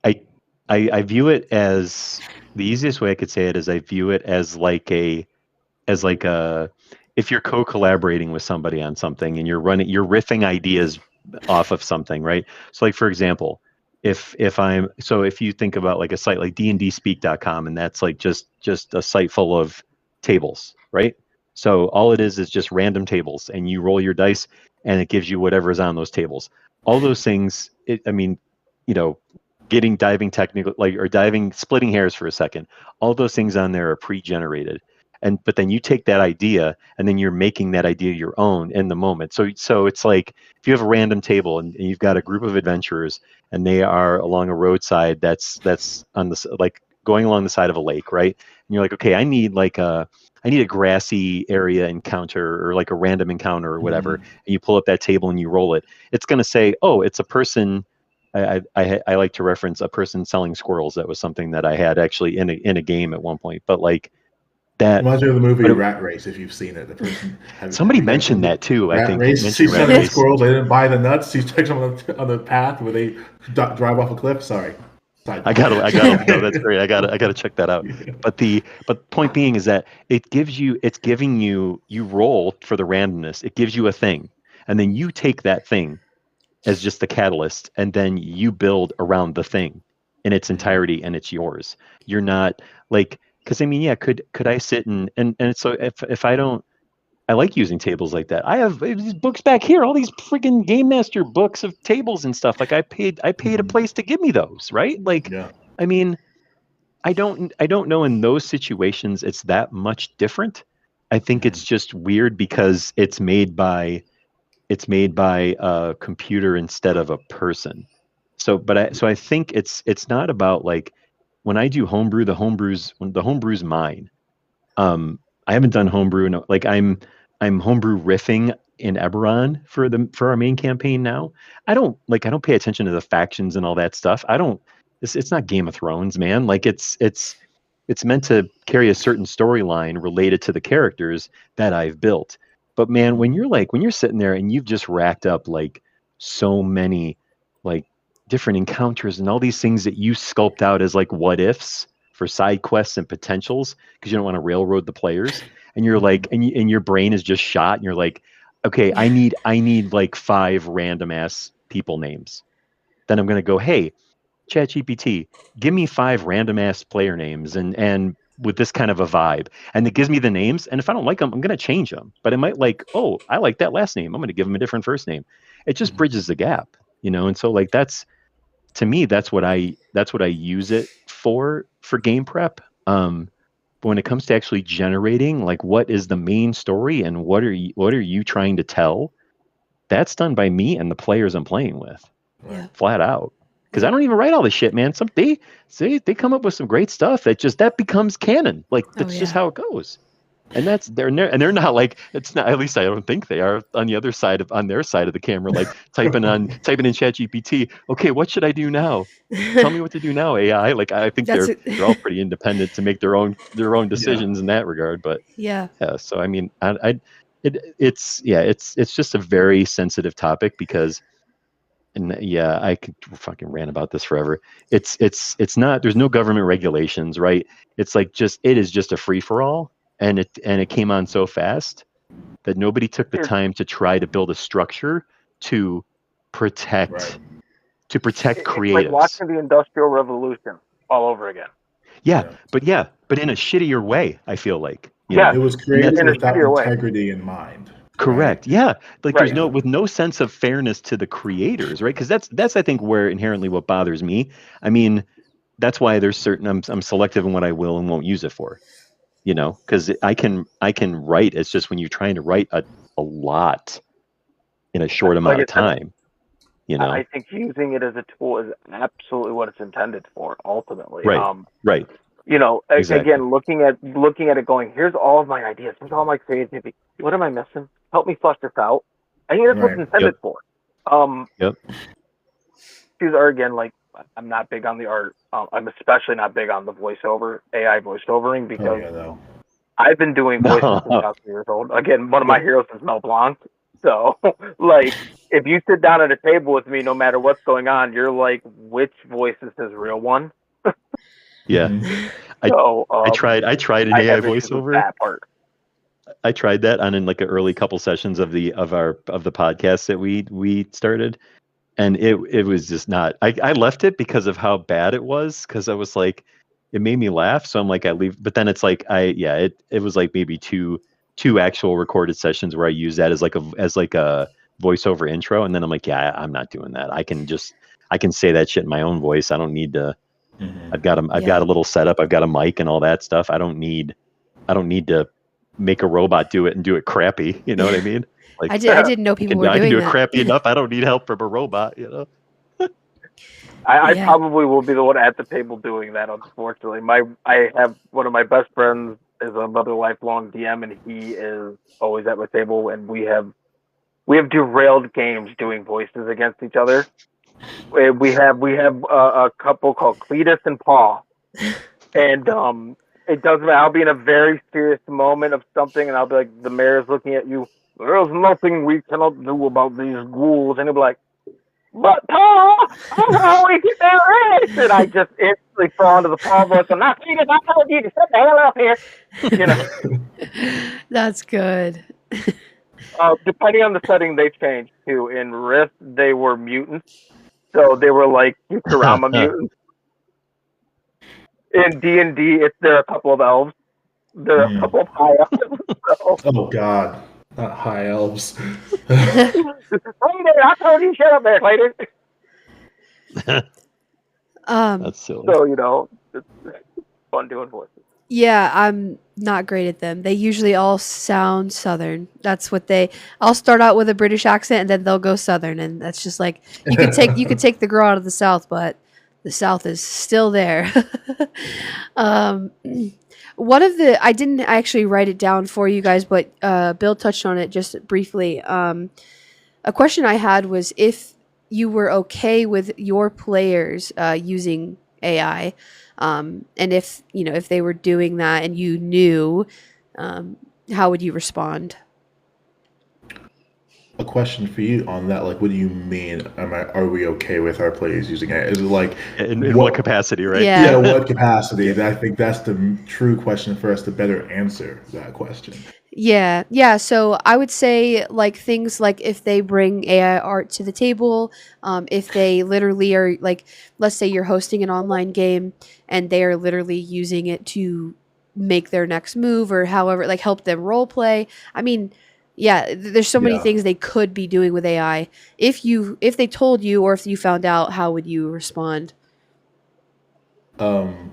I I view it as the easiest way I could say it is I view it as like a if you're co-collaborating with somebody on something and you're riffing ideas off of something, right? So like for example, if you think about like a site like dndspeak.com and that's like just a site full of tables, right? So all it is just random tables and you roll your dice and it gives you whatever is on those tables. All those things, I mean, you know, diving technical like or diving splitting hairs for a second, all those things on there are pre-generated, but then you take that idea and then you're making that idea your own in the moment. So it's like if you have a random table and you've got a group of adventurers and they are along a roadside that's on this like going along the side of a lake, right? And you're like, okay, I need a grassy area encounter or like a random encounter or whatever. Mm. And you pull up that table and you roll it. It's going to say, oh, it's a person. I like to reference a person selling squirrels. That was something that I had actually in a game at one point. But like that, Reminds me of the movie but it, Rat Race, if you've seen it. The person have somebody you guys seen mentioned the that too. I Rat think Race? mentioned She's Rat selling Race. squirrels. They didn't buy the nuts. She takes them on the path where they drive off a cliff. Sorry, sidebar. I gotta. No, that's great. I gotta check that out. But point being is that it's giving you roll for the randomness. It gives you a thing, and then you take that thing as just the catalyst, and then you build around the thing in its entirety, and it's yours. You're not like because I mean, yeah, could I sit and so if I don't. I like using tables like that. I have these books back here, all these freaking Game Master books of tables and stuff. Like I paid a place to give me those, right? Like, Yeah. I mean, I don't know in those situations it's that much different. I think Mhm. it's just weird because it's made by a computer instead of a person. So I think it's not about like when I do homebrew, the homebrew's mine. I haven't done homebrew in like I'm homebrew riffing in Eberron for our main campaign now. I don't pay attention to the factions and all that stuff. I don't it's not Game of Thrones, man. Like it's meant to carry a certain storyline related to the characters that I've built. But man, when you're sitting there and you've just racked up like so many like different encounters and all these things that you sculpt out as like what ifs for side quests and potentials because you don't want to railroad the players and you're like and your brain is just shot and you're like okay, I need like 5 random ass people names. Then I'm going to go, hey, ChatGPT, give me 5 random ass player names and with this kind of a vibe. And it gives me the names. And if I don't like them, I'm going to change them. But it might like, oh, I like that last name. I'm going to give them a different first name. It just bridges the gap, you know? And so like that's to me, that's what I use it for game prep. But when it comes to actually generating like what is the main story and what are you trying to tell, that's done by me and the players I'm playing with Right. Yeah. flat out. Because Yeah. I don't even write all this shit, man. They come up with some great stuff that becomes canon. Like Oh that's just yeah. how it goes. And they're not like it's not. At least I don't think they are on the other side on their side of the camera, like typing in ChatGPT. Okay, what should I do now? Tell me what to do now, AI. Like I think That's they're all it. pretty independent to make their own Yeah. decisions in that regard. But Yeah. yeah, so I mean, it's just a very sensitive topic because And yeah, I could fucking rant about this forever. It's not. There's no government regulations, right? It's like it is just a free for all, and it came on so fast that nobody took the time to try to build a structure to protect Right. protect It's like creatives. watching the Industrial Revolution all over again. Yeah, but in a shittier way. I feel like Yeah. It was And created in a without shittier way. integrity in mind. correct. Right? Yeah, like there's Right. with no sense of fairness to the creators, right? Because that's I think where inherently what bothers me. I mean, that's why there's certain I'm selective in what I will and won't use it for. Because I can write. It's just when you're trying to write a lot in a short Like amount I of said, time. I think using it as a tool is absolutely what it's intended for. Ultimately, Right. Right. Exactly. again, looking at it, going, here's all of my ideas, here's all my creativity. What am I missing? Help me flush this out. I think that's what Right. it's intended for. Yep. These are, again, like, I'm not big on the art. I'm especially not big on the voiceover, AI voiceovering, Oh because yeah, though. I've been doing voices since I was 2 years old. Again, one of my heroes is Mel Blanc. So, like, if you sit down at a table with me, no matter what's going on, you're like, which voice is his real one? Yeah. Mhm. So, I tried an I AI have issues with voiceover. that part. I tried that on in like an early couple sessions of the podcast that we started, and it was just not. I left it because of how bad it was, because I was like, it made me laugh, so I'm like, I leave. But then it's like it was like maybe two actual recorded sessions where I use that as like a voiceover intro, and then I'm like, yeah, I'm not doing that. I can say that shit in my own voice. I don't need to. Mhm. I've got a little setup. I've got a mic and all that stuff. I don't need to make a robot do it and do it crappy. You know what I mean? Like I didn't know people were I can doing do it that. crappy enough. I don't need help from a robot. I Yeah. probably will be the one at the table doing that. Unfortunately, I have one of my best friends is another lifelong DM, and he is always at my table, and we have derailed games doing voices against each other. We have a couple called Cletus and Paul, and it doesn't matter. I'll be in a very serious moment of something, and I'll be like, the mayor's looking at you. There's nothing we cannot do about these ghouls, and he'll be like, but Paul, how we get there is, and I just instantly fall into the Paul voice. I'm not Cletus. I told you to sit the hell up here. That's good. Depending on the setting, they changed too. In Rift, they were mutants, so they were like Futurama mutants. In D&D, there are a couple of elves. There are a couple of high elves. So. Oh God, not high elves. Clayton, I told you shut up there, Clayton. That's silly. So it's fun doing voices. Yeah, I'm not great at them. They usually all sound Southern. That's what I'll start out with a British accent and then they'll go Southern, and that's just like you could take the girl out of the South, but the South is still there. One of the I didn't actually write it down for you guys, but Bill touched on it just briefly. A question I had was if you were okay with your players using AI. And if they were doing that and you knew, how would you respond? A question for you on that, like, what do you mean? Are we okay with our players using it? Is it like in what capacity, right? Yeah. Yeah, what capacity? And I think that's the true question for us to better answer that question. Yeah. So I would say like things like if they bring AI art to the table, if they literally are like, let's say you're hosting an online game and they are literally using it to make their next move or however, like help them role play. I mean, yeah, there's so many Yeah. things they could be doing with AI. If they told you or if you found out, how would you respond? First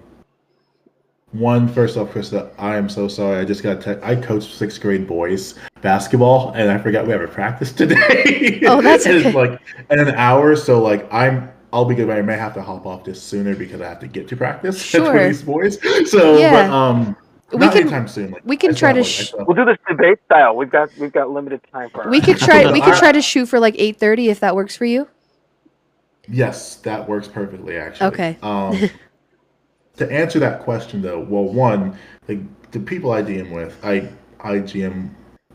off, Krista, I am so sorry. I just got I coach 6th grade boys basketball, and I forgot we have a practice today. Oh, that's and okay. it's like in an hour, so like I'll be good, but I may have to hop off just sooner because I have to get to practice Sure. with these boys. So, Yeah. but not anytime soon. Like, we can I still try have, to like, I still have- We'll do this debate style. We've got limited time for. we could try to shoot for like 8:30 if that works for you. Yes, that works perfectly, actually. Okay. To answer that question, though, well, one, like the people I DM with, I GM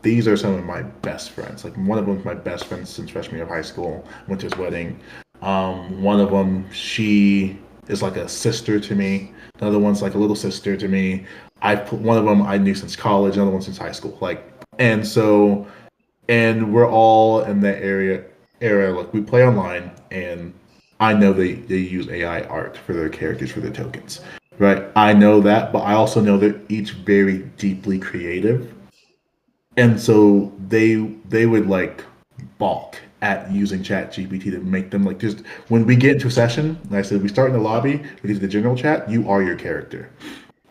these are some of my best friends. Like one of them's my best friend since freshman year of high school. Went to his wedding. One of them, she is like a sister to me. Another one's like a little sister to me. One of them I knew since college. Another one since high school. And so, and we're all in that area. Like we play online, and I know they use AI art for their characters for their tokens, right? I know that, but I also know they're each very deeply creative, and so they would like balk at using Chat GPT to make them like just when we get into a session, like I said, we start in the lobby, we get to the general chat, you are your character.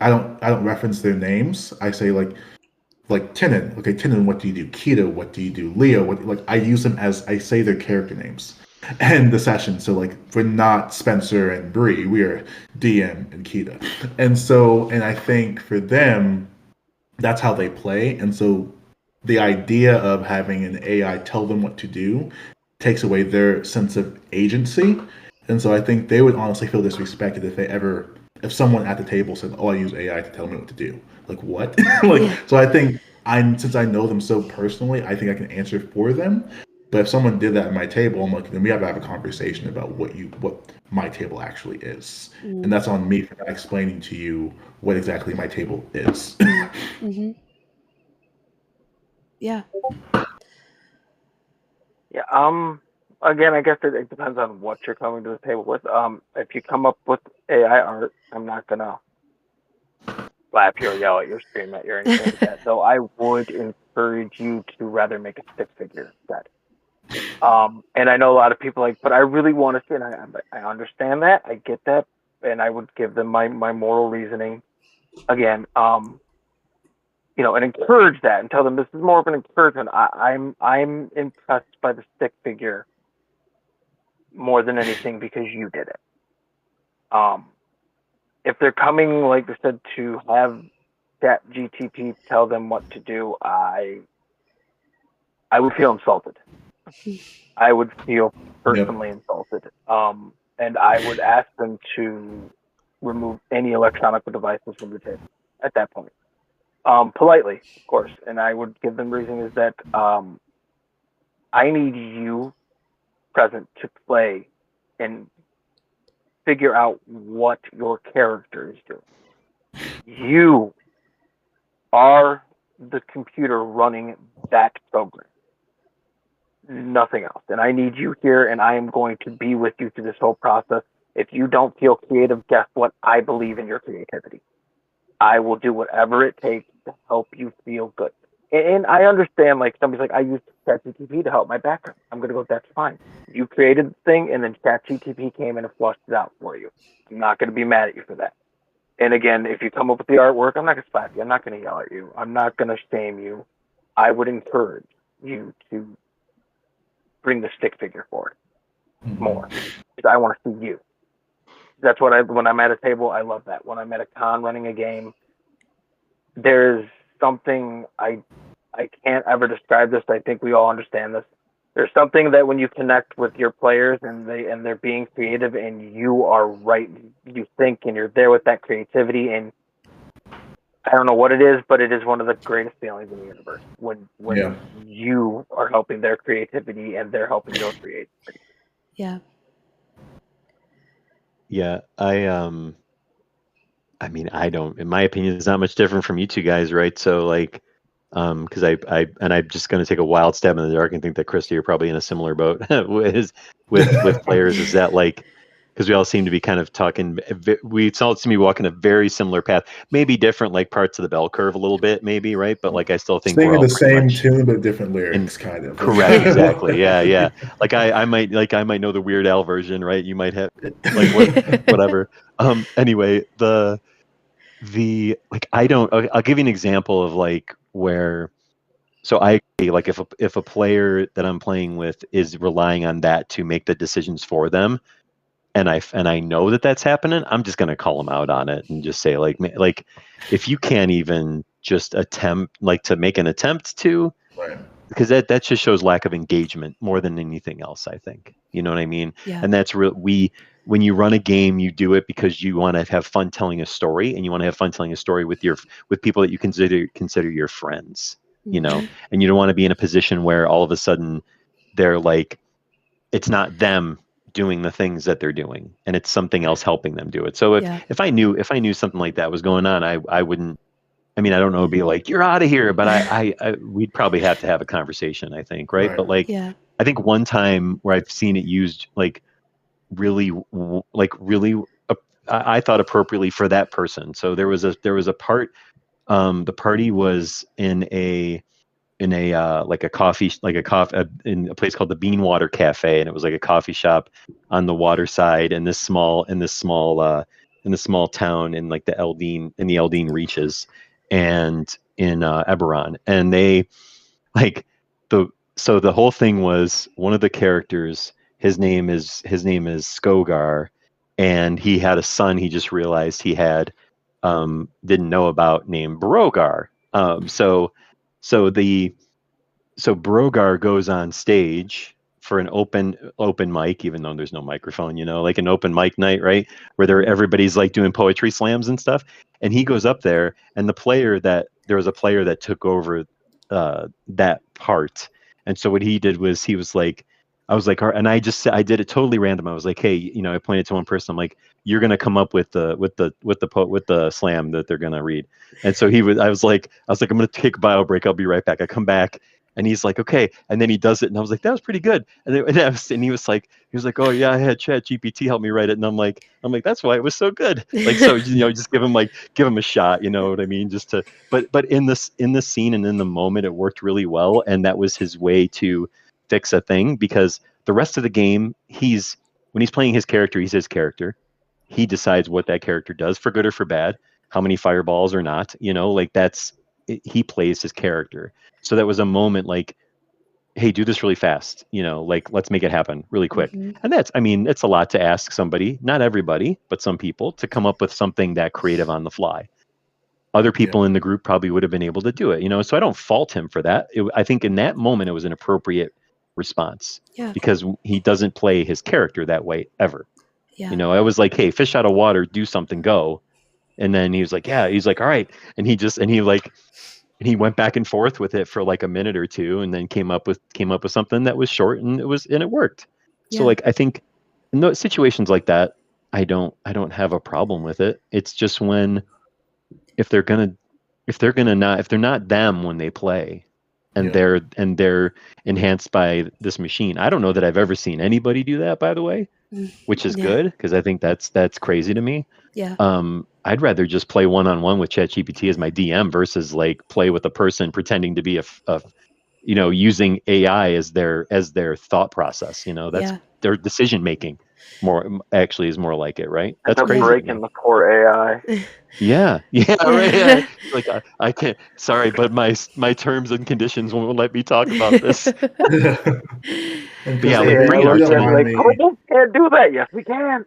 I don't reference their names. I say like Tenon, okay, Tenon, what do you do? Keto, what do you do? Leo, what like I use them as I say their character names and the session. So like we're not Spencer and Bree, we are DM and Keto. And I think for them, that's how they play. And so the idea of having an AI tell them what to do takes away their sense of agency. And so I think they would honestly feel disrespected if someone at the table said, "Oh, I use AI to tell me what to do." Like what? Yeah. So I think since I know them so personally, I think I can answer for them. But if someone did that at my table, I'm like, then we have to have a conversation about what my table actually is, and that's on me for not explaining to you what exactly my table is. Mm-hmm. Yeah. Yeah. Again, I guess it depends on what you're coming to the table with. If you come up with AI art, I'm not gonna slap you or yell at you or scream at you or anything like that. Though I would encourage you to rather make a stick figure instead. And I know a lot of people like, but I really want to see, and I understand that, I get that, and I would give them my moral reasoning again. And encourage that and tell them this is more of an encouragement. I'm impressed by the stick figure more than anything because you did it. If they're coming, like I said, to have Chat GTP tell them what to do, I would feel insulted. I would feel personally insulted. And I would ask them to remove any electronic devices from the table at that point. Politely, of course. And I would give them reason is that I need you present to play and figure out what your character is doing. You are the computer running that program. Nothing else. And I need you here, and I am going to be with you through this whole process. If you don't feel creative, guess what? I believe in your creativity. I will do whatever it takes to help you feel good. And I understand, like, somebody's like, I used ChatGPT to help my background. I'm going to go, that's fine. You created the thing, and then ChatGPT came in and flushed it out for you. I'm not going to be mad at you for that. And again, if you come up with the artwork, I'm not going to slap you. I'm not going to yell at you. I'm not going to shame you. I would encourage you to bring the stick figure forward more. Because I want to see you. That's what when I'm at a table, I love that. When I'm at a con running a game, there's something I can't ever describe this. I think we all understand this. There's something that when you connect with your players and they're being creative and you are right, you think and you're there with that creativity, and I don't know what it is, but it is one of the greatest feelings in the universe when you are helping their creativity and they're helping your creativity. Yeah. Yeah, I mean, I don't, in my opinion, it's not much different from you two guys, right? So like, because I'm just going to take a wild stab in the dark and think that Krista, you're probably in a similar boat with players. Is that like, because we all seem to be kind of talking, we all seem to be walking a very similar path, maybe different like parts of the bell curve a little bit, maybe, right? But like, I still think we're Singing all the pretty same much tune but different lyrics, kind of. correct, exactly. Yeah. Like I might know the Weird Al version, right? You might have like whatever. Anyway, the like I'll give you an example of like where, so I agree, like if a player that I'm playing with is relying on that to make the decisions for them, and I know that that's happening, I'm just gonna call them out on it and just say like if you can't even just attempt like to make an attempt to, Right. because that just shows lack of engagement more than anything else, I think. You know what I mean? Yeah. And that's real. When you run a game, you do it because you want to have fun telling a story, and you want to have fun telling a story with people that you consider your friends. you know, and you don't want to be in a position where all of a sudden they're like, it's not them doing the things that they're doing and it's something else helping them do it. So if I knew something like that was going on, I wouldn't, I mean, I don't know, be like, you're out of here, but we'd probably have to have a conversation, I think. Right. But like, I think one time where I've seen it used like really, I thought appropriately for that person. So there was a part, the party was in a like a coffee in a place called the Beanwater Cafe, and it was like a coffee shop on the water side in this small town in like the Eldine Reaches, and in Eberron, and they like the whole thing was one of the characters. His name is Skogar, and he had a son. He just realized he had didn't know about, named Brogar. So Brogar goes on stage for an open mic, even though there's no microphone, like an open mic night, right? Where everybody's like doing poetry slams and stuff. And he goes up there, and there was a player that took over that part. And so what he did was I was like, and I did it totally random. I was like, hey, I pointed to one person. I'm like, you're gonna come up with the slam that they're gonna read. And so I was like, I'm gonna take a bio break. I'll be right back. I come back, and he's like, okay. And then he does it, and I was like, that was pretty good. And he was like, oh yeah, I had Chat GPT help me write it. And I'm like, that's why it was so good. Like, so just give him a shot. You know what I mean? Just to, but in this scene and in the moment, it worked really well, and that was his way to fix a thing, because the rest of the game, when he's playing his character, he's his character. He decides what that character does, for good or for bad, how many fireballs or not, like he plays his character. So that was a moment like, hey, do this really fast, like let's make it happen really quick. And it's a lot to ask somebody, not everybody, but some people, to come up with something that creative on the fly. Other people in the group probably would have been able to do it, so I don't fault him for that. I think in that moment it was an appropriate response, because he doesn't play his character that way ever. I was like, hey, fish out of water, do something, go. And then he was like, yeah, he's like, all right. And he went back and forth with it for like a minute or two, and then came up with something that was short, and it worked. So like, I think in those situations like that, I don't have a problem with it. It's just if they're not them when they play, and they're enhanced by this machine. I don't know that I've ever seen anybody do that, by the way, which is good, because I think that's crazy to me. I'd rather just play one-on-one with ChatGPT as my DM versus like play with a person pretending to be a using AI as their thought process. That's their decision making. More actually is more like it, right? That's crazy. Breaking the core AI. Yeah, right. Like I can't. Sorry, but my terms and conditions won't let me talk about this. Yeah, bring it on. Can't do that. Yes, we can.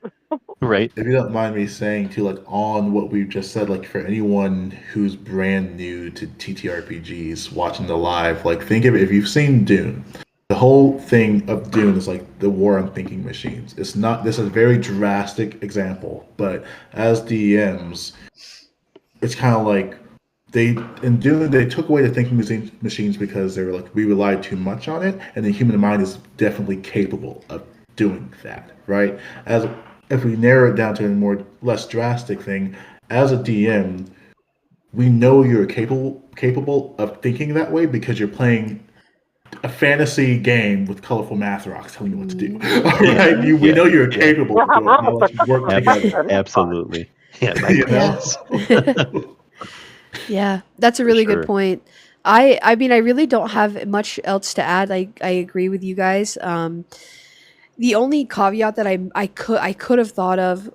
Right. If you don't mind me saying too, like on what we've just said, like for anyone who's brand new to TTRPGs watching the live, like think of it, if you've seen Dune. The whole thing of Dune is like the war on thinking machines. This is a very drastic example, but as DMs, it's kind of like they took away the thinking machines because they were like, we relied too much on it, and the human mind is definitely capable of doing that, right? As if we narrow it down to a less drastic thing, as a DM, we know you're capable of thinking that way because you're playing a fantasy game with colorful math rocks telling you what to do. Right? We know you're capable of doing it. Let's work together. Absolutely. Yeah, that's a really good point. I mean, I really don't have much else to add. I agree with you guys. The only caveat that I could have thought of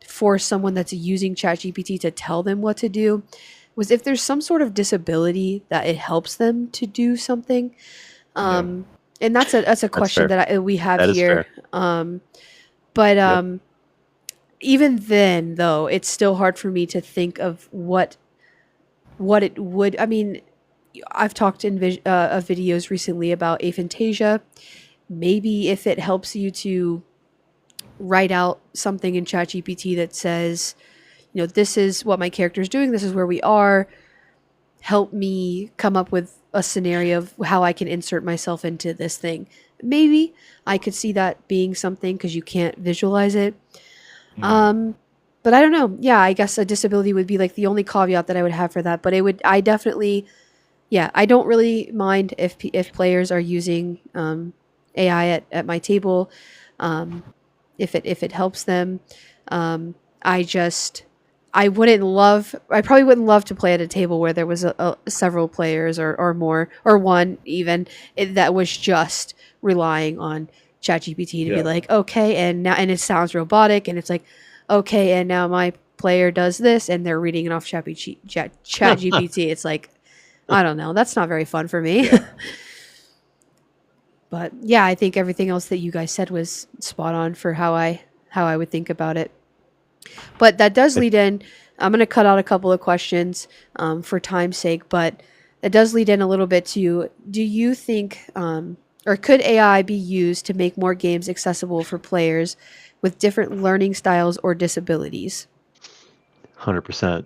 for someone that's using ChatGPT to tell them what to do was if there's some sort of disability that it helps them to do something. And that's a question that we have here. Even then, though, it's still hard for me to think of what it would. I mean, I've talked in videos recently about aphantasia. Maybe if it helps you to write out something in ChatGPT that says, this is what my character is doing, this is where we are, help me come up with a scenario of how I can insert myself into this thing. Maybe I could see that being something because you can't visualize it. But I don't know. Yeah, I guess a disability would be like the only caveat that I would have for that. But it would, I definitely, yeah, I don't really mind if players are using AI at my table, if it helps them. I just I probably wouldn't love to play at a table where there was several players or more or one even that was just relying on ChatGPT to be like, okay, and it sounds robotic, and it's like, okay, and now my player does this, and they're reading it off ChatGPT. It's like, I don't know, that's not very fun for me. But yeah, I think everything else that you guys said was spot on for how I would think about it. But that does lead in. I'm going to cut out a couple of questions for time's sake, but that does lead in a little bit to: do you think, or could AI be used to make more games accessible for players with different learning styles or disabilities? 100%,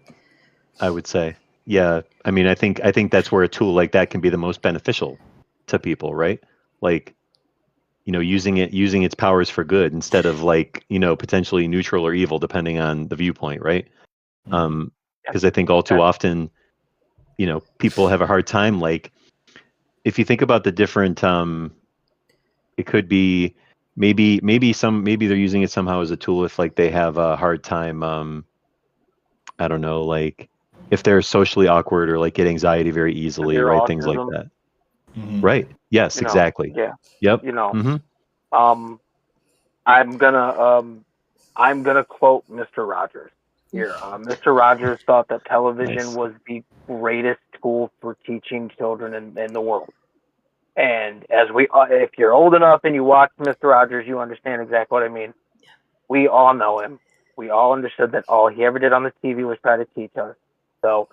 I would say. Yeah, I mean, I think that's where a tool like that can be the most beneficial to people, right? Like, using its powers for good instead of like, potentially neutral or evil depending on the viewpoint, right? Because I think all too often, people have a hard time. Like, if you think about the different, it could be maybe they're using it somehow as a tool if like they have a hard time, I don't know, like if they're socially awkward or like get anxiety very easily, Severe right? Things like autism. that. Right. Yes, exactly. Yeah. Yep. I'm gonna quote Mr. Rogers here. Mr. Rogers thought that television Nice. was the greatest tool for teaching children in the world. And if you're old enough and you watch Mr. Rogers, you understand exactly what I mean. We all know him. We all understood that all he ever did on the TV was try to teach us. So,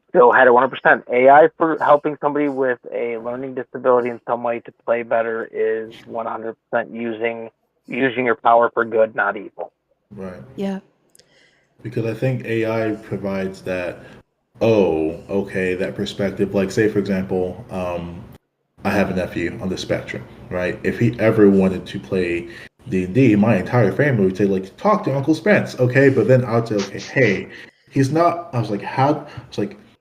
still had a 100%. AI for helping somebody with a learning disability in some way to play better is 100% using your power for good, not evil. Right. Yeah. Because I think AI provides that, oh, okay, that perspective. Like, say, for example, I have a nephew on the spectrum, right? If he ever wanted to play D&D, my entire family would say, like, talk to Uncle Spence, okay? But then I would say, okay, hey, he's not. I was like,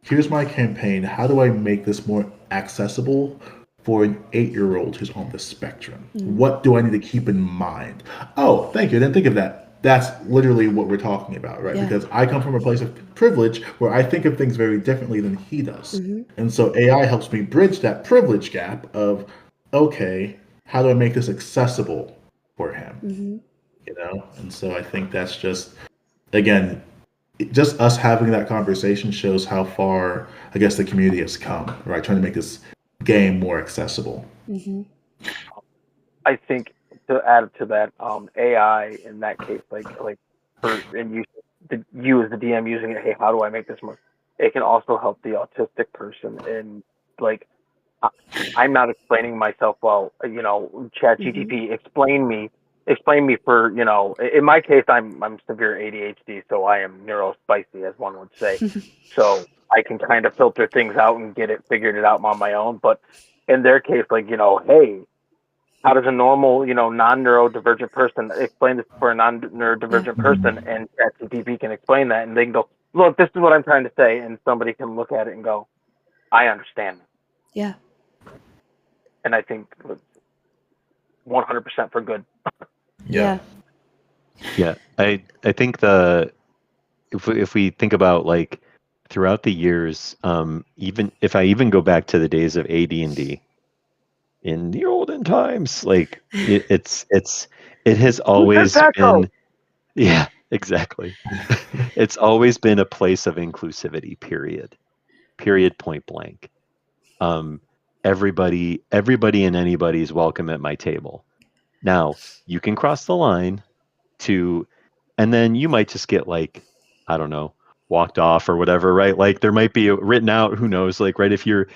here's my campaign. How do I make this more accessible for an 8-year-old who's on the spectrum? What do I need to keep in mind? Oh, thank you. I didn't think of that. That's literally what we're talking about, right? Yeah. Because I come from a place of privilege where I think of things very differently than he does. And so AI helps me bridge that privilege gap of, okay, how do I make this accessible for him? And so I think that's just, again, just us having that conversation shows how far, I guess, the community has come, right? Trying to make this game more accessible. I think to add to that, AI in that case, you as the DM using it, hey, how do I make this more? It can also help the autistic person in like, I'm not explaining myself well. ChatGPT, explain me for, in my case, I'm severe ADHD, so I am neurospicy, as one would say. So I can kind of filter things out and figured it out on my own. But in their case, like, hey, how does a normal, non-neurodivergent person explain this for a non-neurodivergent person? And ChatGPT can explain that, and they can go, look, this is what I'm trying to say, and somebody can look at it and go, I understand. Yeah. And I think 100% for good. Yeah. Yeah, I think if we think about like throughout the years, even if I even go back to the days of AD&D in the olden times, like it has always been, yeah, exactly. It's always been a place of inclusivity. Period. Point blank. Everybody and anybody is welcome at my table. Now you can cross the line and then you might just get like, I don't know, walked off or whatever, right? Like there might be written out, who knows, like, right, if you're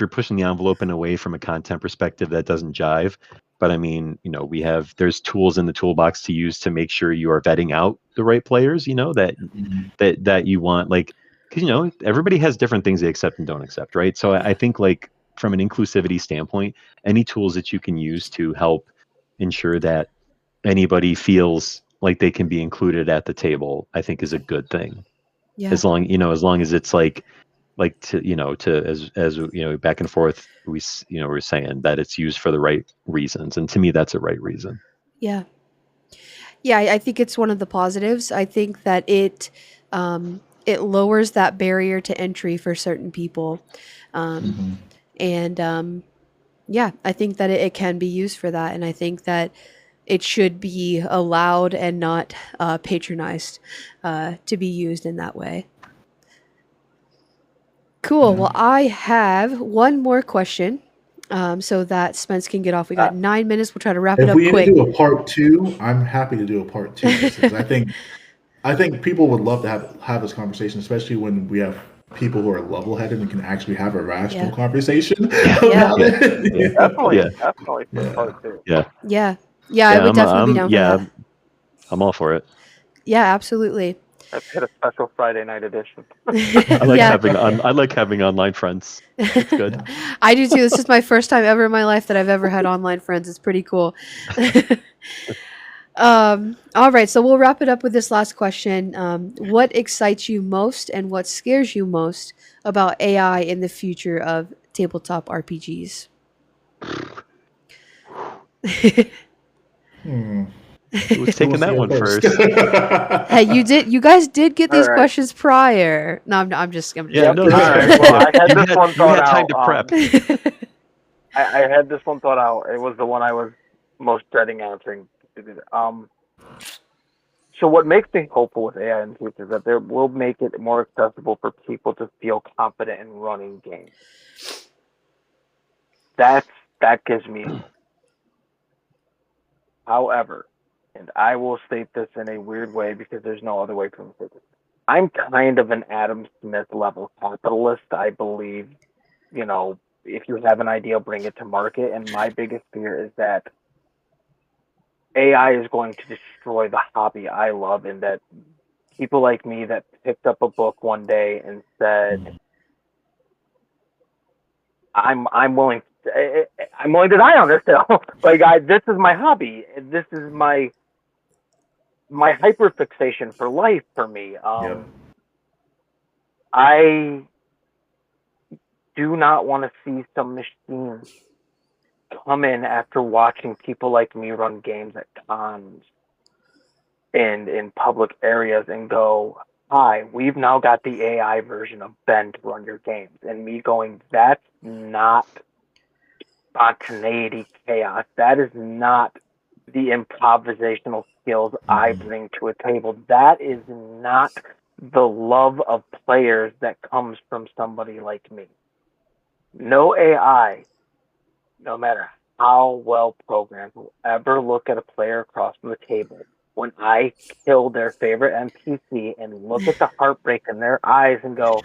pushing the envelope in a way from a content perspective that doesn't jive. But I mean, there's tools in the toolbox to use to make sure you are vetting out the right players, that you want. Like because everybody has different things they accept and don't accept, right? So I think like from an inclusivity standpoint, any tools that you can use to help ensure that anybody feels like they can be included at the table, I think is a good thing. Yeah. As long as it's like to as back and forth, we're saying that it's used for the right reasons, and to me that's a right reason. Yeah. Yeah, I think it's one of the positives. I think that it lowers that barrier to entry for certain people. And yeah, I think that it can be used for that. And I think that it should be allowed and not patronized to be used in that way. Cool. Well, I have one more question so that Spence can get off. We got 9 minutes. We'll try to wrap it If up we need quick. to do a part 2, I'm happy to do a part 2. Because I think people would love to have this conversation, especially when we have people who are level-headed and can actually have a rational conversation about it. Definitely for part 2. Yeah, I would definitely be down for that. I'm all for it. Yeah, absolutely. Let's hit a special Friday night edition. I like having online friends. It's good. I do too. This is my first time ever in my life that I've ever had online friends. It's pretty cool. All right, so we'll wrap it up with this last question. What excites you most and what scares you most about AI in the future of tabletop RPGs? Who's taking that one first? Hey, you guys did get these questions prior. No, I'm just. Yeah, no, all right. Well, I had this one thought out. Time to prep. I had this one thought out. It was the one I was most dreading answering. So what makes me hopeful with AI in the future is that they will make it more accessible for people to feel confident in running games. That gives me hope. However, and I will state this in a weird way because there's no other way to say this. I'm kind of an Adam Smith level capitalist. I believe, if you have an idea, bring it to market. And my biggest fear is that AI is going to destroy the hobby I love, and that people like me that picked up a book one day and said, I'm willing to die on this hill. Like, this is my hobby. This is my hyperfixation for life for me. I do not want to see some machine come in after watching people like me run games at cons and in public areas and go, hi, we've now got the AI version of Ben to run your games. And me going, that's not spontaneity chaos. That is not the improvisational skills I bring to a table. That is not the love of players that comes from somebody like me. No AI, no matter how well programmed, will ever look at a player across from the table when I kill their favorite NPC and look at the heartbreak in their eyes and go,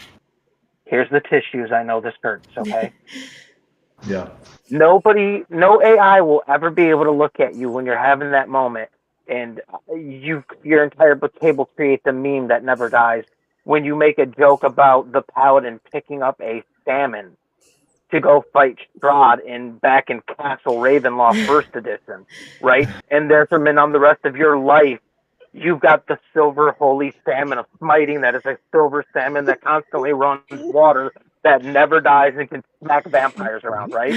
here's the tissues, I know this hurts, okay? Yeah. No AI will ever be able to look at you when you're having that moment and your entire table creates a meme that never dies when you make a joke about the paladin picking up a salmon to go fight Strahd back in Castle Ravenloft First Edition, right? And there's on the rest of your life, you've got the silver holy salmon of smiting that is a silver salmon that constantly runs water that never dies and can smack vampires around, right?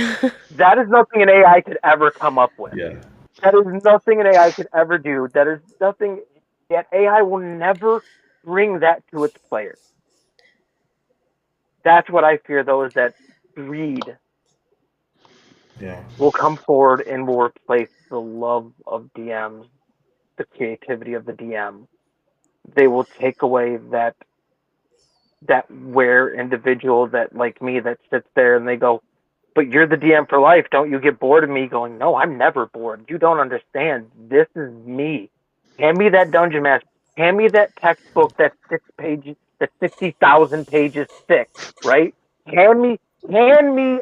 That is nothing an AI could ever come up with. Yeah. That is nothing an AI could ever do. That is nothing that AI will never bring that to its players. That's what I fear, though, is that greed will come forward and will replace the love of DMs, the creativity of the DM. They will take away that where individual that like me that sits there and they go, but you're the DM for life. Don't you get bored of me? Going, no, I'm never bored. You don't understand. This is me. Hand me that dungeon master. Hand me that textbook that's 6 pages, that's 60,000 pages thick, right? Hand me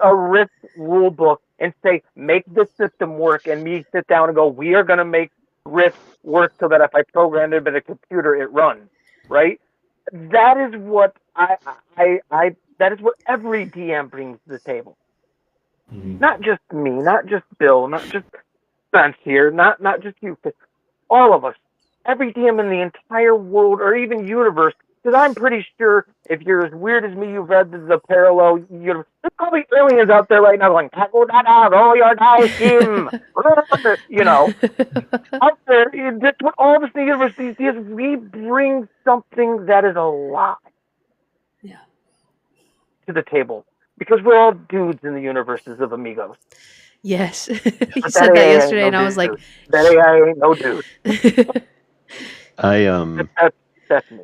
a risk rule book and say, make this system work, and me sit down and go, we are going to make risk work so that if I program it in a computer, it runs, right? that is what that is what every DM brings to the table. Mhm. Not just me, not just Bill, not just Spence here, not just you, all of us. Every DM in the entire world or even universe. Because I'm pretty sure if you're as weird as me, you've read the parallel universe. There's probably aliens out there right now going, "Taco Dada, roll your dice, team." You know, out there, that's what all of us in the universe these days, we bring something that is alive Yeah. to the table. Because we're all dudes in the universes of Amigos. Yes. You But said that that AI ain't yesterday, no and I was dude. like, That AI ain't no dude. I That's me.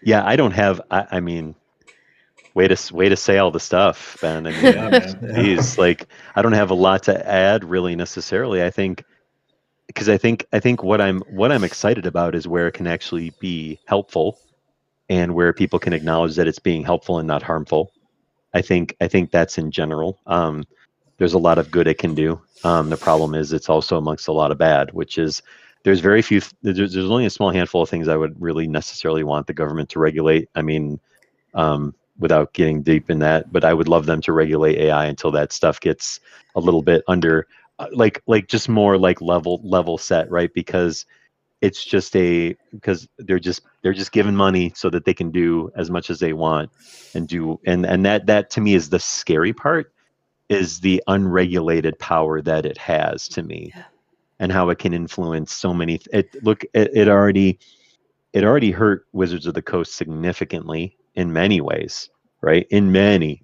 yeah, I don't have. I mean, way to say all the stuff, Ben. I Yeah, mean, man. Yeah. geez, like I don't have a lot to add really necessarily. I think because I think what I'm excited about is where it can actually be helpful and where people can acknowledge that it's being helpful and not harmful. I think that's in general. There's a lot of good it can do. The problem is it's also amongst a lot of bad, which is there's very few. There's only a small handful of things I would really necessarily want the government to regulate. I mean, without getting deep in that, but I would love them to regulate AI until that stuff gets a little bit under, like just more like level set, right? Because it's just a because they're just given money so that they can do as much as they want and do and that to me is the scary part is the unregulated power that it has to me yeah. and how it can influence so many it already hurt Wizards of the Coast significantly in many ways, right? In many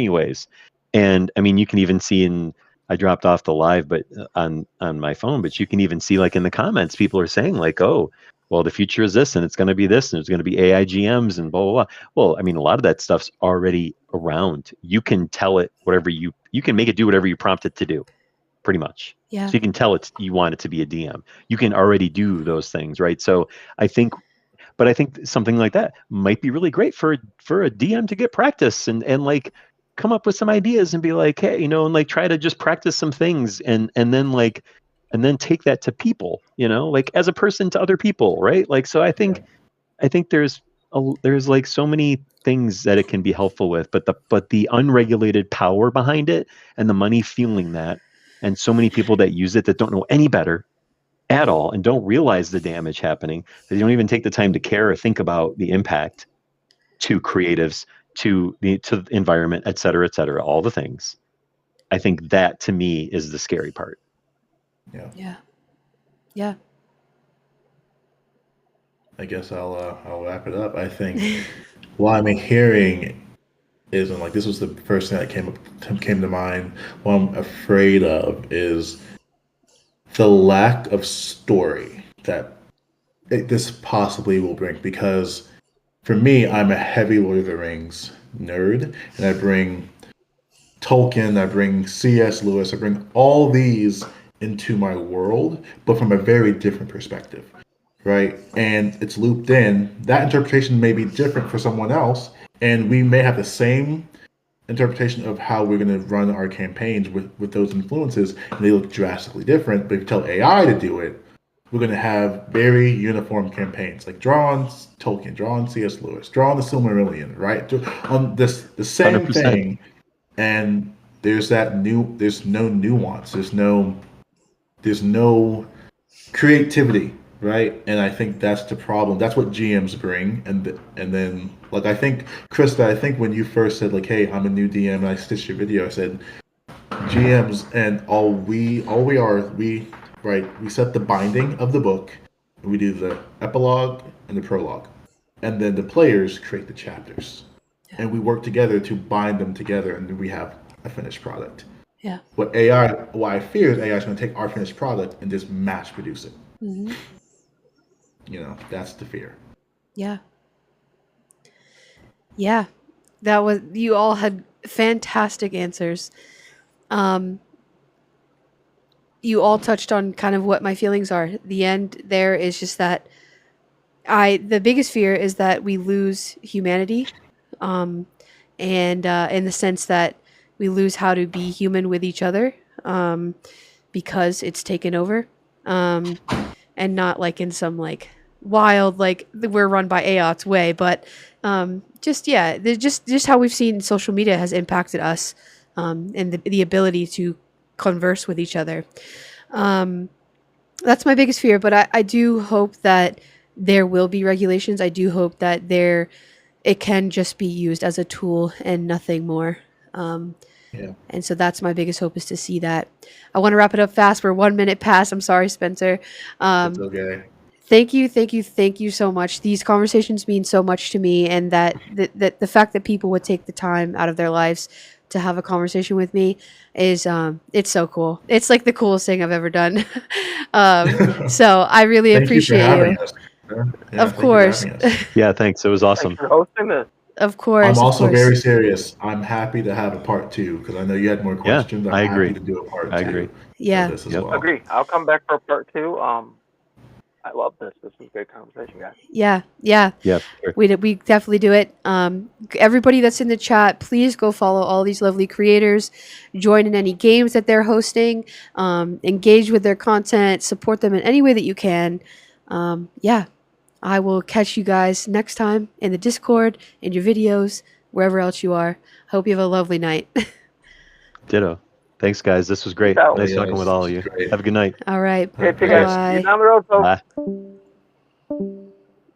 ways. And I mean, you can even see in I dropped off the live, but on my phone, but you can even see like in the comments, people are saying like, "Oh, well, the future is this, and it's going to be this, and it's going to be AI GMs and blah blah blah." Well, I mean, a lot of that stuff's already around. You can tell it whatever you can make it do whatever you prompt it to do pretty much. Yeah. So you can tell it's you want it to be a DM. You can already do those things, right? So I think, but I think something like that might be really great for a DM to get practice and like come up with some ideas and be like, hey, you know, and like try to just practice some things and then like and then take that to people, you know, like as a person to other people, right? Like so I think there's like so many things that it can be helpful with, but the unregulated power behind it and the money fueling that, and so many people that use it that don't know any better at all and don't realize the damage happening. They don't even take the time to care or think about the impact to creatives, to the environment, et cetera, all the things. I think that to me is the scary part. Yeah. Yeah. Yeah. I guess I'll wrap it up. I think what I'm hearing is, and like this was the first thing that came to mind. What I'm afraid of is the lack of story that this possibly will bring. Because for me, I'm a heavy Lord of the Rings nerd, and I bring Tolkien, I bring C.S. Lewis, I bring all these into my world, but from a very different perspective, right? And it's looped in. That interpretation may be different for someone else, and we may have the same interpretation of how we're going to run our campaigns with those influences, and they look drastically different. But if you tell AI to do it, we're going to have very uniform campaigns, like draw on Tolkien, draw on C.S. Lewis, draw on the Silmarillion, right? On this the same 100%. thing, and there's no nuance, there's no creativity, right? And I think that's the problem. That's what GMs bring. And then like I think Krista, I think when you first said like, hey, I'm a new DM, and I stitched your video, I said GMs, and all we are, we right, we set the binding of the book, and we do the epilogue and the prologue, and then the players create the chapters, and we work together to bind them together, and then we have a finished product. Yeah. What I fear is AI is going to take our finished product and just mass produce it. Hmm. That's the fear. Yeah. Yeah. That was, you all had fantastic answers. Um, you all touched on kind of what my feelings are. The end there is just that the biggest fear is that we lose humanity. Um, and in the sense that we lose how to be human with each other, because it's taken over, and not like in some like wild like we're run by AOT's way, but just how we've seen social media has impacted us, and the ability to converse with each other. That's my biggest fear, but I do hope that there will be regulations. I do hope that it can just be used as a tool and nothing more. Yeah. And so that's my biggest hope, is to see that. I want to wrap it up fast. We're 1 minute past. I'm sorry, Spencer. That's okay. Thank you so much. These conversations mean so much to me, and that the fact that people would take the time out of their lives to have a conversation with me is it's so cool. It's like the coolest thing I've ever done. So I really Thank you for appreciate having you. us. Yeah, Of thank you for course. having us. Yeah, thanks. It was Thanks awesome. for hosting this. Of course. I'm of also course. very serious. I'm happy to have a part 2 because I know you had more Yeah, questions. I'm I happy agree. to do a part I 2 agree. Yeah. of this as Yep. well. Agree. I'll come back for part 2. I love this. This was a great conversation, guys. Yeah. Yeah, sure. We definitely do it. Everybody that's in the chat, please go follow all these lovely creators. Join in any games that they're hosting. Engage with their content. Support them in any way that you can. I will catch you guys next time in the Discord, in your videos, wherever else you are. Hope you have a lovely night. Ditto. Thanks, guys. This was great. Peace out. Nice Yeah, talking with all of you. this is great. Have a good night. All right. Okay, Bye. guys. See you Bye. down the road, folks. Bye.